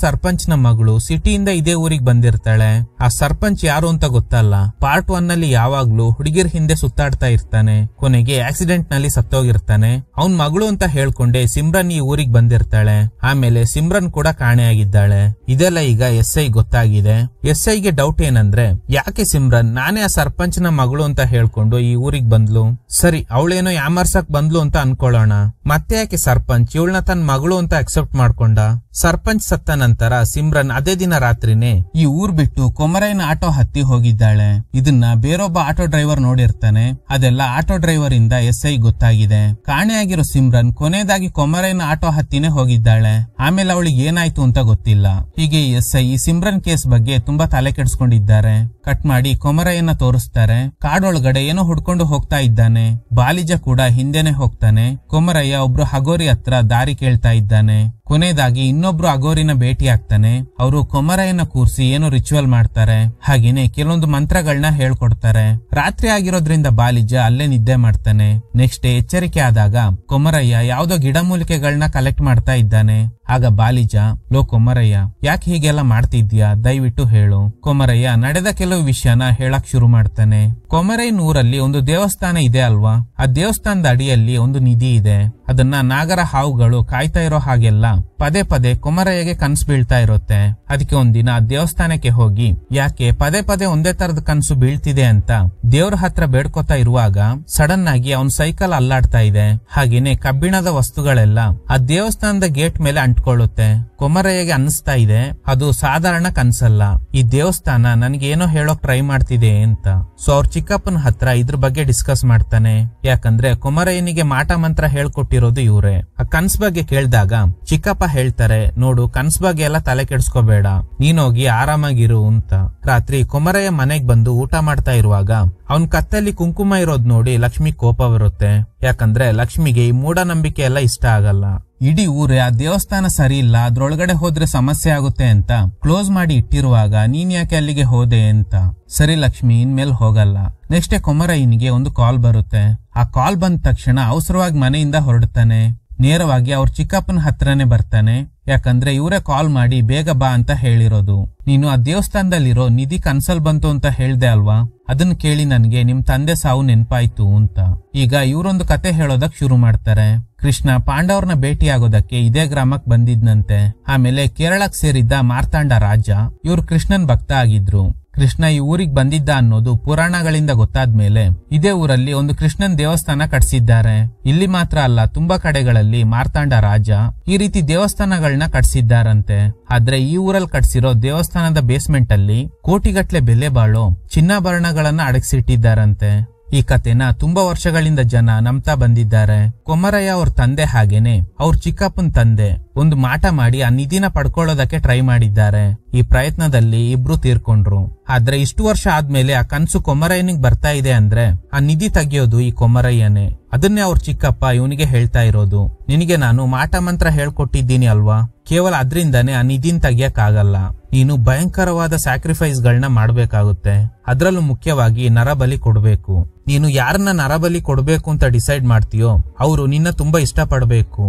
ಸರ್ಪಂಚ್ ನ ಮಗಳು ಸಿಟಿಯಿಂದ ಇದೇ ಊರಿಗೆ ಬಂದಿರ್ತಾಳೆ. ಆ ಸರ್ಪಂಚ್ ಯಾರು ಅಂತ ಗೊತ್ತಲ್ಲ. ಪಾರ್ಟ್ 1 ನಲ್ಲಿ ಯಾವಾಗ್ಲೂ ಹುಡುಗಿರ್ ಹಿಂದೆ ಸುತ್ತಾಡ್ತಾ ಇರ್ತಾನೆ. ಕೊನೆಗೆ ಆಕ್ಸಿಡೆಂಟ್ ನಲ್ಲಿ ಸತ್ತೋಗಿರ್ತಾನೆ. ಅವನ್ ಮಗಳು ಅಂತ ಹೇಳ್ಕೊಂಡೆ ಸಿಮ್ರನ್ ಈ ಊರಿಗೆ ಬಂದಿರ್ತಾಳೆ. ಆಮೇಲೆ ಸಿಮ್ರನ್ ಕೂಡ ಕಾಣೆಯಾಗಿದ್ದಾಳೆ. ಇದೆಲ್ಲ ಈಗ SI ಗೊತ್ತಾಗಿದೆ. SIಗೆ ಡೌಟ್ ಏನಂದ್ರೆ, ಯಾಕೆ ಸಿಮ್ರನ್ ನಾನೇ ಆ ಸರ್ಪಂಚ್ನ ಮಗಳು ಅಂತ ಹೇಳ್ಕೊಂಡು ಈ ಊರಿಗೆ ಬಂದ್ಲು? ಸರಿ, ಅವಳೇನೋ ಯಾಮರ್ಸಕ್ ಬಂದ್ಲು ಅಂತ ಅನ್ಕೊಳ್ಳೋಣ. ಮತ್ತೆ ಯಾಕೆ ಸರ್ಪಂಚ್ ಇವಳನ್ನ ತನ್ನ ಮಗಳು ಅಂತ ಅಕ್ಸೆಪ್ಟ್ ಮಾಡ್ಕೊಂಡ? ಸರ್ಪಂಚ್ ಸತ್ತ ನಂತರ ಸಿಮ್ರನ್ ಅದೇ ದಿನ ರಾತ್ರಿನೇ ಈ ಊರ್ ಬಿಟ್ಟು ಕೊಮರೈನ ಆಟೋ ಹತ್ತಿ ಹೋಗಿದ್ದಾಳೆ. ಇದನ್ನ ಬೇರೊಬ್ಬ ಆಟೋ ಡ್ರೈವರ್ ನೋಡಿರ್ತಾನೆ. ಅದೆಲ್ಲ ಆಟೋ ಡ್ರೈವರ್ ಇಂದ SI ಗೊತ್ತಾಗಿದೆ. ಕಾಣೆಯಾಗಿರೋ ಸಿಮ್ರನ್ ಕೊನೆಯದಾಗಿ ಕೊಮರೈನ ಆಟೋ ಹತ್ತಿನೇ ಹೋಗಿದ್ದಾಳೆ. ಆಮೇಲೆ ಅವಳಿಗೆ ಏನಾಯ್ತು ಅಂತ ಗೊತ್ತಿಲ್ಲ. ಹೀಗೆ SI ಈ ಸಿಮ್ರನ್ ಕೇಸ್ ಬಗ್ಗೆ ತುಂಬಾ ತಲೆ ಕೆಡಿಸ್ಕೊಂಡಿದ್ದಾರೆ. ಕಟ್ ಮಾಡಿ ಕೊಮರಯ್ಯನ ತೋರಿಸ್ತಾರೆ. ಕಾಡೊಳಗಡೆ ಏನೋ ಹುಡ್ಕೊಂಡು ಹೋಗ್ತಾ ಇದ್ದಾನೆ. ಬಾಲಿಜ ಕೂಡ ಹಿಂದೆನೆ ಹೋಗ್ತಾನೆ. ಕೊಮರಯ್ಯ ಒಬ್ರು ಹಗೋರಿ ಹತ್ರ ದಾರಿ ಕೇಳ್ತಾ ಇದ್ದಾನೆ. ಕೊನೆಯದಾಗಿ ಇನ್ನೊಬ್ರು ಅಗೋರಿನ ಭೇಟಿ ಆಗ್ತಾನೆ. ಅವರು ಕೊಮರಯ್ಯನ ಕೂರ್ಸಿ ಏನೋ ರಿಚುವಲ್ ಮಾಡ್ತಾರೆ. ಹಾಗೇನೆ ಕೆಲವೊಂದು ಮಂತ್ರಗಳನ್ನ ಹೇಳ್ಕೊಡ್ತಾರೆ. ರಾತ್ರಿ ಆಗಿರೋದ್ರಿಂದ ಬಾಲಿಜ ಅಲ್ಲೇ ನಿದ್ದೆ ಮಾಡ್ತಾನೆ. ನೆಕ್ಸ್ಟ್ ಡೇ ಎಚ್ಚರಿಕೆ ಆದಾಗ ಕೊಮರಯ್ಯ ಯಾವ್ದೋ ಗಿಡಮೂಲಿಕೆಗಳನ್ನ ಕಲೆಕ್ಟ್ ಮಾಡ್ತಾ ಇದ್ದಾನೆ. ಆಗ ಬಾಲಿಜ, ಲೋ ಕೊಮರಯ್ಯ, ಯಾಕೆ ಹೀಗೆಲ್ಲ ಮಾಡ್ತಿದ್ಯಾ, ದಯವಿಟ್ಟು ಹೇಳು. ಕೊಮರಯ್ಯ ನಡೆದ ಕೆಲವು ವಿಷಯನ ಹೇಳಕ್ ಶುರು ಮಾಡ್ತಾನೆ. ಕೊಮರಯ್ಯನ ಊರಲ್ಲಿ ಒಂದು ದೇವಸ್ಥಾನ ಇದೆ ಅಲ್ವಾ? ಆ ದೇವಸ್ಥಾನದ ಅಡಿಯಲ್ಲಿ ಒಂದು ನಿಧಿ ಇದೆ. ಅದನ್ನ ನಾಗರ ಹಾವುಗಳು ಕಾಯ್ತಾ ಇರೋ ಹಾಗೆಲ್ಲ ಪದೇ ಪದೇ ಕೊಮರಯ್ಯಗೆ ಕನ್ಸು ಬೀಳ್ತಾ ಇರುತ್ತೆ. ಅದಕ್ಕೆ ಒಂದಿನ ದೇವಸ್ಥಾನಕ್ಕೆ ಹೋಗಿ ಯಾಕೆ ಪದೇ ಪದೇ ಒಂದೇ ತರದ ಕನ್ಸು ಬೀಳ್ತಿದೆ ಅಂತ ದೇವ್ರ ಹತ್ರ ಬೇಡ್ಕೊತಾ ಇರುವಾಗ ಸಡನ್ ಆಗಿ ಅವನ್ ಸೈಕಲ್ ಅಲ್ಲಾಡ್ತಾ ಇದೆ. ಹಾಗೇನೆ ಕಬ್ಬಿಣದ ವಸ್ತುಗಳೆಲ್ಲ ಆ ದೇವಸ್ಥಾನದ ಗೇಟ್ ಮೇಲೆ ಅಂಟ್ಕೊಳ್ಳುತ್ತೆ. ಕೊಮರಯ್ಯಗೆ ಅನಿಸ್ತಾ ಇದೆ ಅದು ಸಾಧಾರಣ ಕನ್ಸಲ್ಲ, ಈ ದೇವಸ್ಥಾನ ನನ್ಗೆ ಏನೋ ಹೇಳೋಕ್ ಟ್ರೈ ಮಾಡ್ತಿದೆ ಅಂತ. ಸೊ ಅವ್ರ ಚಿಕ್ಕಪ್ಪನ ಹತ್ರ ಇದ್ರ ಬಗ್ಗೆ ಡಿಸ್ಕಸ್ ಮಾಡ್ತಾನೆ. ಯಾಕಂದ್ರೆ ಕೊಮರಯ್ಯನಿಗೆ ಮಾಟ ಮಂತ್ರ ಹೇಳ್ಕೊಟ್ಟಿರೋದು ಇವ್ರೆ. ಆ ಕನ್ಸ್ ಬಗ್ಗೆ ಕೇಳ್ದಾಗ ಚಿಕ್ಕಪ್ಪ ಹೇಳ್ತಾರೆ, ನೋಡು ಕನ್ಸ್ ಬಗ್ಗೆ ಎಲ್ಲ ತಲೆ ಕೆಡ್ಸ್ಕೋಬೇಡ, ನೀನೋಗಿ ಆರಾಮಾಗಿರು ಅಂತ. ರಾತ್ರಿ ಕೊಮರಯ್ಯ ಮನೆಗ್ ಬಂದು ಊಟ ಮಾಡ್ತಾ ಇರುವಾಗ ಅವನ್ ಕತ್ತಲ್ಲಿ ಕುಂಕುಮ ಇರೋದ್ ನೋಡಿ ಲಕ್ಷ್ಮಿ ಕೋಪ ಬರುತ್ತೆ. ಯಾಕಂದ್ರೆ ಲಕ್ಷ್ಮಿಗೆ ಈ ಮೂಢನಂಬಿಕೆ ಎಲ್ಲ ಇಷ್ಟ ಆಗಲ್ಲ. ಇಡೀ ಊರೇ ಆ ದೇವಸ್ಥಾನ ಸರಿ ಇಲ್ಲ, ಅದ್ರೊಳಗಡೆ ಹೋದ್ರೆ ಸಮಸ್ಯೆ ಆಗುತ್ತೆ ಅಂತ ಕ್ಲೋಸ್ ಮಾಡಿ ಇಟ್ಟಿರುವಾಗ ನೀನ್ ಯಾಕೆ ಅಲ್ಲಿಗೆ ಹೋದೆ ಅಂತ. ಸರಿ ಲಕ್ಷ್ಮಿ, ಇನ್ಮೇಲೆ ಹೋಗಲ್ಲ. ನೆಕ್ಸ್ಟ್ ಕೊಮರಯ್ಯನಿಗೆ ಒಂದು ಕಾಲ್ ಬರುತ್ತೆ. ಆ ಕಾಲ್ ಬಂದ ತಕ್ಷಣ ಅವಸರವಾಗಿ ಮನೆಯಿಂದ ಹೊರಡ್ತಾನೆ. ನೇರವಾಗಿ ಅವ್ರ ಚಿಕ್ಕಪ್ಪನ ಹತ್ರನೇ ಬರ್ತಾನೆ. ಯಾಕಂದ್ರೆ ಇವರೇ ಕಾಲ್ ಮಾಡಿ ಬೇಗ ಬಾ ಅಂತ ಹೇಳಿರೋದು. ನೀನು ಆ ದೇವಸ್ಥಾನದಲ್ಲಿರೋ ನಿಧಿ ಕನ್ಸಲ್ ಬಂತು ಅಂತ ಹೇಳ್ದೆ ಅಲ್ವಾ, ಅದನ್ನ ಕೇಳಿ ನನ್ಗೆ ನಿಮ್ ತಂದೆ ಸಾವು ನೆನ್ಪಾಯ್ತು ಅಂತ. ಈಗ ಇವರೊಂದು ಕತೆ ಹೇಳೋದಕ್ ಶುರು ಮಾಡ್ತಾರೆ. ಕೃಷ್ಣ ಪಾಂಡವ್ರನ್ನ ಭೇಟಿ ಆಗೋದಕ್ಕೆ ಇದೇ ಗ್ರಾಮಕ್ ಬಂದಿದ್ನಂತೆ. ಆಮೇಲೆ ಕೇರಳಕ್ ಸೇರಿದ್ದ ಮಾರ್ತಾಂಡ ರಾಜ ಇವ್ರು ಕೃಷ್ಣನ್ ಭಕ್ತ ಆಗಿದ್ರು. ಕೃಷ್ಣ ಈ ಊರಿಗೆ ಬಂದಿದ್ದ ಅನ್ನೋದು ಪುರಾಣಗಳಿಂದ ಗೊತ್ತಾದ್ಮೇಲೆ ಇದೇ ಊರಲ್ಲಿ ಒಂದು ಕೃಷ್ಣನ್ ದೇವಸ್ಥಾನ ಕಟ್ಸಿದ್ದಾರೆ. ಇಲ್ಲಿ ಮಾತ್ರ ಅಲ್ಲ, ತುಂಬಾ ಕಡೆಗಳಲ್ಲಿ ಮಾರ್ತಾಂಡ ರಾಜ ಈ ರೀತಿ ದೇವಸ್ಥಾನಗಳನ್ನ ಕಟ್ಸಿದ್ದಾರಂತೆ. ಆದ್ರೆ ಈ ಊರಲ್ಲಿ ಕಟ್ಸಿರೋ ದೇವಸ್ಥಾನದ ಬೇಸ್ಮೆಂಟ್ ಅಲ್ಲಿ ಕೋಟಿಗಟ್ಲೆ ಬೆಲೆ ಬಾಳೋ ಚಿನ್ನಾಭರಣಗಳನ್ನ ಅಡಗಿಸಿಟ್ಟಿದ್ದಾರಂತೆ. ಈ ಕತೆನ ತುಂಬಾ ವರ್ಷಗಳಿಂದ ಜನ ನಂಬ್ತಾ ಬಂದಿದ್ದಾರೆ. ಕೊಮರಯ್ಯ ಅವ್ರ ತಂದೆ ಹಾಗೇನೆ ಅವ್ರ ಚಿಕ್ಕಪ್ಪನ ತಂದೆ ಒಂದು ಮಾಟ ಮಾಡಿ ಆ ನಿಧಿನ ಪಡ್ಕೊಳ್ಳೋದಕ್ಕೆ ಟ್ರೈ ಮಾಡಿದ್ದಾರೆ. ಈ ಪ್ರಯತ್ನದಲ್ಲಿ ಇಬ್ರು ತೀರ್ಕೊಂಡ್ರು. ಆದ್ರೆ ಇಷ್ಟು ವರ್ಷ ಆದ್ಮೇಲೆ ಆ ಕನ್ಸು ಕೊಮರಯ್ಯನಿಗೆ ಬರ್ತಾ ಇದೆ ಅಂದ್ರೆ ಆ ನಿಧಿ ತೆಗಿಯೋದು ಈ ಕೊಮರಯ್ಯನೇ. ಅದನ್ನೇ ಅವ್ರ ಚಿಕ್ಕಪ್ಪ ಇವನಿಗೆ ಹೇಳ್ತಾ ಇರೋದು, ನಿನಗೆ ನಾನು ಮಾಟ ಮಂತ್ರ ಹೇಳ್ಕೊಟ್ಟಿದ್ದೀನಿ ಅಲ್ವಾ, ಕೇವಲ ಅದ್ರಿಂದಾನೇ ಆ ನಿಧಿನ್ ತೆಗಿಯಕ್ ಆಗಲ್ಲ, ನೀನು ಭಯಂಕರವಾದ ಸ್ಯಾಕ್ರಿಫೈಸ್ ಗಳನ್ನ ಮಾಡ್ಬೇಕಾಗುತ್ತೆ. ಅದ್ರಲ್ಲೂ ಮುಖ್ಯವಾಗಿ ನರಬಲಿ ಕೊಡ್ಬೇಕು. ನೀನು ಯಾರನ್ನ ನರಬಲಿ ಕೊಡ್ಬೇಕು ಅಂತ ಡಿಸೈಡ್ ಮಾಡ್ತೀಯೋ ಅವರು ನಿನ್ನ ತುಂಬಾ ಇಷ್ಟ ಪಡ್ಬೇಕು.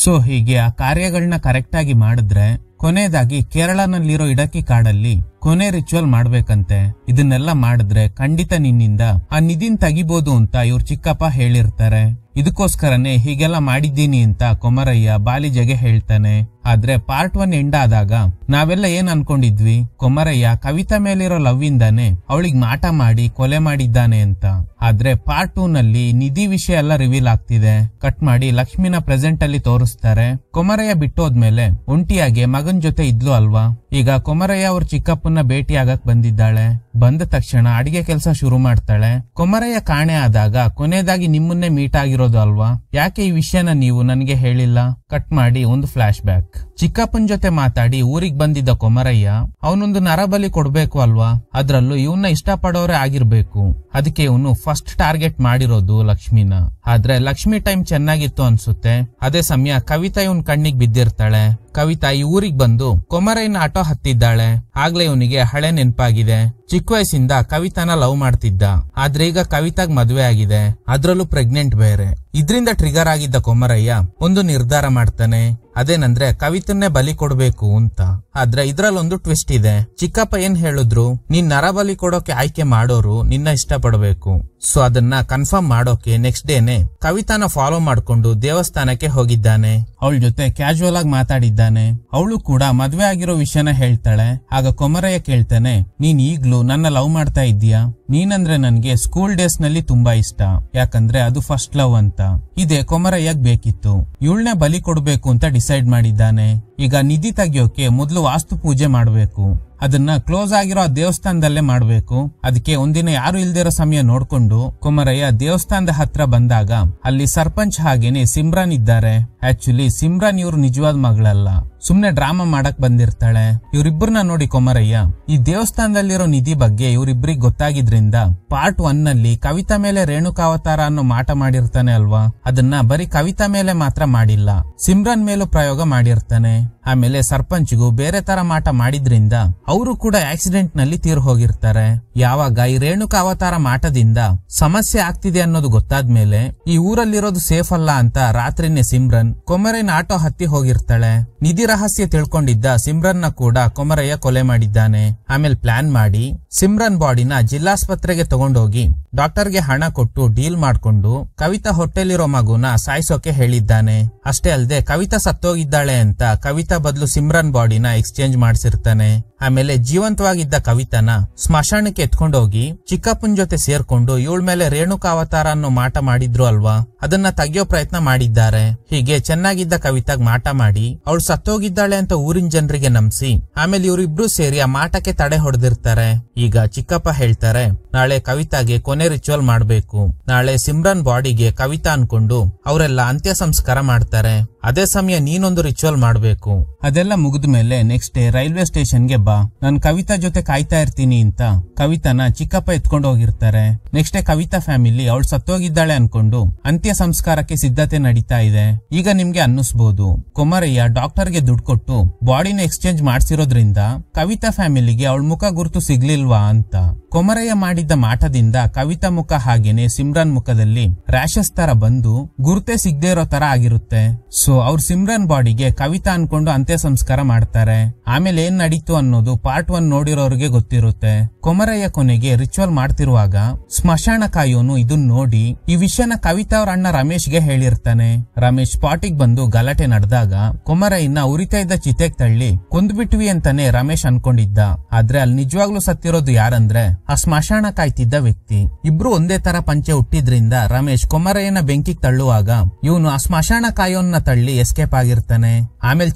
ಸೊ ಹೀಗೆ ಆ ಕಾರ್ಯಗಳನ್ನ ಕರೆಕ್ಟ್ ಆಗಿ ಮಾಡಿದ್ರೆ ಕೊನೆಯದಾಗಿ ಕೇರಳನಲ್ಲಿರೋ ಇಡಕಿ ಕಾಡಲ್ಲಿ ಕೊನೆ ರಿಚುವಲ್ ಮಾಡ್ಬೇಕಂತೆ. ಇದನ್ನೆಲ್ಲ ಮಾಡಿದ್ರೆ ಖಂಡಿತ ನಿನ್ನಿಂದ ಆ ನಿಧಿನ್ ತೆಗಿಬಹುದು ಅಂತ ಇವ್ರ ಚಿಕ್ಕಪ್ಪ ಹೇಳಿರ್ತಾರೆ. ಇದಕ್ಕೋಸ್ಕರನೇ ಹೀಗೆಲ್ಲ ಮಾಡಿದ್ದೀನಿ ಅಂತ ಕೊಮರಯ್ಯ ಬಾಲಿಜಗೆ ಹೇಳ್ತಾನೆ. ಆದ್ರೆ ಪಾರ್ಟ್ 1 ಎಂಡ್ ಆದಾಗ ನಾವೆಲ್ಲ ಏನ್ ಅನ್ಕೊಂಡಿದ್ವಿ, ಕೊಮರಯ್ಯ ಕವಿತಾ ಮೇಲಿರೋ ಲವ್ ಇಂದಾನೆ ಅವಳಿಗೆ ಮಾಟ ಮಾಡಿ ಕೊಲೆ ಮಾಡಿದ್ದಾನೆ ಅಂತ. ಆದ್ರೆ ಪಾರ್ಟ್ 2 ನಲ್ಲಿ ನಿಧಿ ವಿಷಯ ಎಲ್ಲ ರಿವೀಲ್ ಆಗ್ತಿದೆ. ಕಟ್ ಮಾಡಿ ಲಕ್ಷ್ಮಿನ ಪ್ರೆಸೆಂಟ್ ಅಲ್ಲಿ ತೋರಿಸ್ತಾರೆ. ಕೊಮರಯ್ಯ ಬಿಟ್ಟೋದ್ಮೇಲೆ ಒಂಟಿಯಾಗಿ ಮಗನ್ ಜೊತೆ ಇದ್ಲು ಅಲ್ವಾ. ಈಗ ಕೊಮರಯ್ಯ ಅವ್ರ ಚಿಕ್ಕಪ್ಪನ ಭೇಟಿ ಆಗಕ್ ಬಂದಿದ್ದಾಳೆ. ಬಂದ ತಕ್ಷಣ ಅಡಿಗೆ ಕೆಲಸ ಶುರು ಮಾಡ್ತಾಳೆ. ಕೊಮರಯ್ಯ ಕಾಣೆ ಆದಾಗ ಕೊನೆಯದಾಗಿ ನಿಮ್ಮನ್ನೇ ಮೀಟ್ ಆಗಿರೋದು ಅಲ್ವಾ, ಯಾಕೆ ಈ ವಿಷಯನ ನೀವು ನನಗೆ ಹೇಳಿಲ್ಲ? ಕಟ್ ಮಾಡಿ ಒಂದು ಫ್ಲಾಶ್ ಬ್ಯಾಕ್. ಚಿಕ್ಕಪ್ಪನ ಜೊತೆ ಮಾತಾಡಿ ಊರಿಗೆ ಬಂದಿದ್ದ ಕೊಮರಯ್ಯ ಅವನೊಂದು ನರಬಲಿ ಕೊಡ್ಬೇಕು ಅಲ್ವಾ, ಅದ್ರಲ್ಲೂ ಇವನ್ನ ಇಷ್ಟಪಡೋರೆ ಆಗಿರ್ಬೇಕು. ಅದಕ್ಕೆ ಇವನು ಫಸ್ಟ್ ಟಾರ್ಗೆಟ್ ಮಾಡಿರೋದು ಲಕ್ಷ್ಮಿನ. ಆದ್ರೆ ಲಕ್ಷ್ಮಿ ಟೈಮ್ ಚೆನ್ನಾಗಿತ್ತು ಅನ್ಸುತ್ತೆ. ಅದೇ ಸಮಯ ಕವಿತಾ ಇವನ್ ಕಣ್ಣಿಗೆ ಬಿದ್ದಿರ್ತಾಳೆ. ಕವಿತಾ ಈ ಊರಿಗೆ ಬಂದು ಕೊಮರಯ್ಯನ ಆಟೋ ಹತ್ತಿದ್ದಾಳೆ. ಆಗ್ಲೇ ಇವನಿಗೆ ಹಳೆ ನೆನ್ಪಾಗಿದೆ. ಚಿಕ್ಕ ವಯಸ್ಸಿಂದ ಕವಿತಾನ ಲವ್ ಮಾಡ್ತಿದ್ದ. ಆದ್ರೆ ಈಗ ಕವಿತಾಗ್ ಮದ್ವೆ ಆಗಿದೆ, ಅದ್ರಲ್ಲೂ ಪ್ರೆಗ್ನೆಂಟ್ ಬೇರೆ. ಇದ್ರಿಂದ ಟ್ರಿಗರ್ ಆಗಿದ್ದ ಕೊಮರಯ್ಯ ಒಂದು ನಿರ್ಧಾರ ಮಾಡ್ತಾನೆ. ಅದೇನಂದ್ರೆ ಕವಿತಾ ಕವಿತನ್ನೇ ಬಲಿ ಕೊಡ್ಬೇಕು ಅಂತ. ಆದ್ರೆ ಇದ್ರಲ್ಲೊಂದು ಟ್ವಿಸ್ಟ್ ಇದೆ. ಚಿಕ್ಕಪ್ಪ ಏನ್ ಹೇಳಿದ್ರು, ನೀನ್ ನರಬಲಿ ಕೊಡೋಕೆ ಆಯ್ಕೆ ಮಾಡೋರು ನಿನ್ನ ಇಷ್ಟ ಪಡಬೇಕು. ಸೊ ಅದನ್ನ ಕನ್ಫರ್ಮ್ ಮಾಡೋಕೆ ನೆಕ್ಸ್ಟ್ ಡೇನೆ ಕವಿತಾನ ಫಾಲೋ ಮಾಡ್ಕೊಂಡು ದೇವಸ್ಥಾನಕ್ಕೆ ಹೋಗಿದ್ದಾನೆ. ಅವಳ ಜೊತೆ ಕ್ಯಾಶುವಲ್ ಆಗಿ ಮಾತಾಡಿದ್ದಾನೆ. ಅವಳು ಕೂಡ ಮದ್ವೆ ಆಗಿರೋ ವಿಷಯನ ಹೇಳ್ತಾಳೆ. ಆಗ ಕೊಮರಯ್ಯ ಕೇಳ್ತಾನೆ, ನೀನ್ ಈಗ್ಲೂ ನನ್ನ ಲವ್ ಮಾಡ್ತಾ ಇದ್ದೀಯಾ? ನೀನಂದ್ರೆ ನನ್ಗೆ ಸ್ಕೂಲ್ ಡೇಸ್ ನಲ್ಲಿ ತುಂಬಾ ಇಷ್ಟ, ಯಾಕಂದ್ರೆ ಅದು ಫಸ್ಟ್ ಲವ್ ಅಂತ. ಇದೇ ಕೊಮರಯ್ಯಗ್ ಬೇಕಿತ್ತು. ಇವಳನ್ನೇ ಬಲಿ ಕೊಡ್ಬೇಕು ಅಂತ ಡಿಸೈಡ್ ಮಾಡಿದ್ದಾನೆ. ಈಗ ನಿಧಿ ತೆಗಿಯೋಕೆ ಮೊದಲು ವಾಸ್ತು ಪೂಜೆ ಮಾಡ್ಬೇಕು. ಅದನ್ನ ಕ್ಲೋಸ್ ಆಗಿರೋ ಆ ದೇವಸ್ಥಾನದಲ್ಲೇ ಮಾಡ್ಬೇಕು. ಅದಕ್ಕೆ ಒಂದಿನ ಯಾರು ಇಲ್ದಿರೋ ಸಮಯ ನೋಡ್ಕೊಂಡು ಕೊಮರಯ್ಯ ದೇವಸ್ಥಾನದ ಹತ್ರ ಬಂದಾಗ ಅಲ್ಲಿ ಸರ್ಪಂಚ್ ಹಾಗೇನೆ ಸಿಮ್ರಾನ್ ಇದ್ದಾರೆ. ಆಕ್ಚುಲಿ ಸಿಮ್ರಾನ್ ಇವ್ರು ನಿಜವಾದ ಮಗಳಲ್ಲ, ಸುಮ್ನೆ ಡ್ರಾಮಾ ಮಾಡಕ್ ಬಂದಿರ್ತಾಳೆ. ಇವ್ರಿಬ್ಬರನ್ನ ನೋಡಿ ಕೊಮರಯ್ಯ ಈ ದೇವಸ್ಥಾನದಲ್ಲಿರೋ ನಿಧಿ ಬಗ್ಗೆ ಇವ್ರಿಬ್ರಿಗೆ ಗೊತ್ತಾಗಿದ್ರಿಂದ ಪಾರ್ಟ್ 1 ನಲ್ಲಿ ಕವಿತಾ ಮೇಲೆ ರೇಣುಕಾವತಾರ ಅನ್ನೋ ಮಾಟ ಮಾಡಿರ್ತಾನೆ ಅಲ್ವಾ, ಅದನ್ನ ಬರೀ ಕವಿತಾ ಮೇಲೆ ಮಾತ್ರ ಮಾಡಿಲ್ಲ, ಸಿಮ್ರಾನ್ ಮೇಲೂ ಪ್ರಯೋಗ ಮಾಡಿರ್ತಾನೆ. ಆಮೇಲೆ ಸರ್ಪಂಚ್ಗೂ ಬೇರೆ ತರ ಮಾಟ ಮಾಡಿದ್ರಿಂದ ಅವರು ಕೂಡ ಆಕ್ಸಿಡೆಂಟ್ ನಲ್ಲಿ ತೀರ್ ಹೋಗಿರ್ತಾರೆ. ಯಾವಾಗ ಈ ರೇಣುಕಾ ಅವತಾರ ಮಾಟದಿಂದ ಸಮಸ್ಯೆ ಆಗ್ತಿದೆ ಅನ್ನೋದು ಗೊತ್ತಾದ್ಮೇಲೆ ಈ ಊರಲ್ಲಿರೋದು ಸೇಫ್ ಅಲ್ಲ ಅಂತ ರಾತ್ರಿನೇ ಸಿಮ್ರನ್ ಕೊಮರಯ್ಯನ ಆಟೋ ಹತ್ತಿ ಹೋಗಿರ್ತಾಳೆ. ನಿಧಿ ರಹಸ್ಯ ತಿಳ್ಕೊಂಡಿದ್ದ ಸಿಮ್ರನ್ ನ ಕೂಡ ಕೊಮರಯ್ಯ ಕೊಲೆ ಮಾಡಿದ್ದಾನೆ. ಆಮೇಲೆ ಪ್ಲಾನ್ ಮಾಡಿ ಸಿಮ್ರನ್ ಬಾಡಿನ ಜಿಲ್ಲಾಸ್ಪತ್ರೆಗೆ ತಗೊಂಡೋಗಿ ಡಾಕ್ಟರ್ಗೆ ಹಣ ಕೊಟ್ಟು ಡೀಲ್ ಮಾಡ್ಕೊಂಡು ಕವಿತಾ ಹೊಟ್ಟೆಲಿರೋ ಮಗುನ ಸಾಯಿಸೋಕೆ ಹೇಳಿದ್ದಾನೆ. ಅಷ್ಟೇ ಅಲ್ಲದೆ ಕವಿತಾ ಸತ್ತೋಗಿದ್ದಾಳೆ ಅಂತ ಕವಿತಾ ಬದಲು ಸಿಮ್ರನ್ ಬಾಡಿನ ಎಕ್ಸ್ಚೇಂಜ್ ಮಾಡಿಸಿರ್ತಾನೆ. ಆಮೇಲೆ ಜೀವಂತವಾಗಿದ್ದ ಕವಿತಾನ ಸ್ಮಶಾನಕ್ಕೆ ಎತ್ಕೊಂಡೋಗಿ ಚಿಕ್ಕಪ್ಪನ್ ಜೊತೆ ಸೇರ್ಕೊಂಡು ಇವಳ ಮೇಲೆ ರೇಣುಕಾ ಅವತಾರ ಅನ್ನೋ ಮಾಟ ಮಾಡಿದ್ರು ಅಲ್ವಾ, ಅದನ್ನ ತೆಗಿಯೋ ಪ್ರಯತ್ನ ಮಾಡಿದ್ದಾರೆ. ಹೀಗೆ ಚೆನ್ನಾಗಿದ್ದ ಕವಿತಾಗ್ ಮಾಟ ಮಾಡಿ ಅವಳು ಸತ್ತೋಗಿದ್ದಾಳೆ ಅಂತ ಊರಿನ ಜನರಿಗೆ ನಂಬಿಸಿ ಆಮೇಲೆ ಇವರಿಬ್ರು ಸೇರಿ ಆ ಮಾಟಕ್ಕೆ ತಡೆ ಹೊಡೆದಿರ್ತಾರೆ. ಈಗ ಚಿಕ್ಕಪ್ಪ ಹೇಳ್ತಾರೆ, ನಾಳೆ ಕವಿತಾಗೆ ಕೊನೆ ರಿಚುವಲ್ ಮಾಡ್ಬೇಕು. ನಾಳೆ ಸಿಮ್ರನ್ ಬಾಡಿಗೆ ಕವಿತಾ ಅನ್ಕೊಂಡು ಅವರೆಲ್ಲ ಅಂತ್ಯ ಸಂಸ್ಕಾರ ಮಾಡ್ತಾರೆ. ಅದೇ ಸಮಯ ನೀನೊಂದು ರಿಚುವಲ್ ಮಾಡ್ಬೇಕು. ಅದೆಲ್ಲ ಮುಗಿದ ಮೇಲೆ ನೆಕ್ಸ್ಟ್ ಡೇ ರೈಲ್ವೆ ಸ್ಟೇಷನ್ಗೆ ಬಾ, ನಾನು ಕವಿತಾ ಜೊತೆ ಕಾಯ್ತಾ ಇರ್ತೀನಿ ಅಂತ ಕವಿತಾನ ಚಿಕ್ಕಪ್ಪ ಎತ್ಕೊಂಡು ಹೋಗಿರ್ತಾರೆ. ನೆಕ್ಸ್ಟ್ ಡೇ ಕವಿತಾ ಫ್ಯಾಮಿಲಿ ಅವಳು ಸತ್ತೋಗಿದ್ದಾಳೆ ಅನ್ಕೊಂಡು ಅಂತ್ಯ ಸಂಸ್ಕಾರಕ್ಕೆ ಸಿದ್ಧತೆ ನಡೀತಾ ಇದೆ. ಈಗ ನಿಮ್ಗೆ ಅನ್ನಿಸ್ಬೋದು, ಕೊಮರಯ್ಯ ಡಾಕ್ಟರ್ಗೆ ದುಡ್ಡು ಕೊಟ್ಟು ಬಾಡಿನ ಎಕ್ಸ್ಚೇಂಜ್ ಮಾಡ್ಸಿರೋದ್ರಿಂದ ಕವಿತಾ ಫ್ಯಾಮಿಲಿಗೆ ಅವಳ ಮುಖ ಗುರುತು ಸಿಗ್ಲಿಲ್ವಾ ಅಂತ. ಕೊಮರಯ್ಯ ಮಾಡಿದ್ದ ಮಾಟದಿಂದ ಕವಿತಾ ಮುಖ ಹಾಗೇನೆ ಸಿಮ್ರನ್ ಮುಖದಲ್ಲಿ ರ್ಯಾಷಸ್ ತರ ಬಂದು ಗುರುತೇ ಸಿಗದೆ ಇರೋ ತರ ಆಗಿರುತ್ತೆ. ಸೊ ಅವ್ರ ಸಿಮ್ರನ್ ಬಾಡಿಗೆ ಕವಿತಾ ಅನ್ಕೊಂಡು ಅಂತ್ಯ ಸಂಸ್ಕಾರ ಮಾಡ್ತಾರೆ. ಆಮೇಲೆ ಏನ್ ನಡೀತು ಅನ್ನೋದು ಪಾರ್ಟ್ 1 ನೋಡಿರೋರಿಗೆ ಗೊತ್ತಿರುತ್ತೆ. ಕೊಮರಯ್ಯ ಕೊನೆಗೆ ರಿಚುವಲ್ ಮಾಡ್ತಿರುವಾಗ ಸ್ಮಶಾನ ಕಾಯೋನು ಇದನ್ನ ನೋಡಿ ಈ ವಿಷಯನ ಕವಿತಾ ಅವ್ರ ಅಣ್ಣ ರಮೇಶ್ಗೆ ಹೇಳಿರ್ತಾನೆ. ರಮೇಶ್ ಸ್ಪಾಟಿಗೆ ಬಂದು ಗಲಾಟೆ ನಡೆದಾಗ ಕೊಮರಯ್ಯನ ಉರಿತಾ ಇದ್ದ ಚಿತೆಗ್ ತಳ್ಳಿ ಕೊಂದ್ಬಿಟ್ವಿ ಅಂತಾನೆ ರಮೇಶ್ ಅನ್ಕೊಂಡಿದ್ದ. ಆದ್ರೆ ಅಲ್ಲಿ ನಿಜವಾಗ್ಲೂ ಸತ್ತಿರೋದು ಯಾರಂದ್ರೆ ಆ ಸ್ಮಶಾನ ಕಾಯ್ತಿದ್ದ ವ್ಯಕ್ತಿ. ಇಬ್ರು ಒಂದೇ ತರ ಪಂಚೆ ಹುಟ್ಟಿದ್ರಿಂದ ರಮೇಶ್ ಕೊಮರಯ್ಯನ ಬೆಂಕಿಗೆ ತಳ್ಳುವಾಗ ಇವನು ಆ ಸ್ಮಶಾನ ಕಾಯೋನ್ನ ತಳ್ಳಿ ಎಸ್ಕೇಪ್ ಆಗಿರ್ತಾನೆ. ಆಮೇಲೆ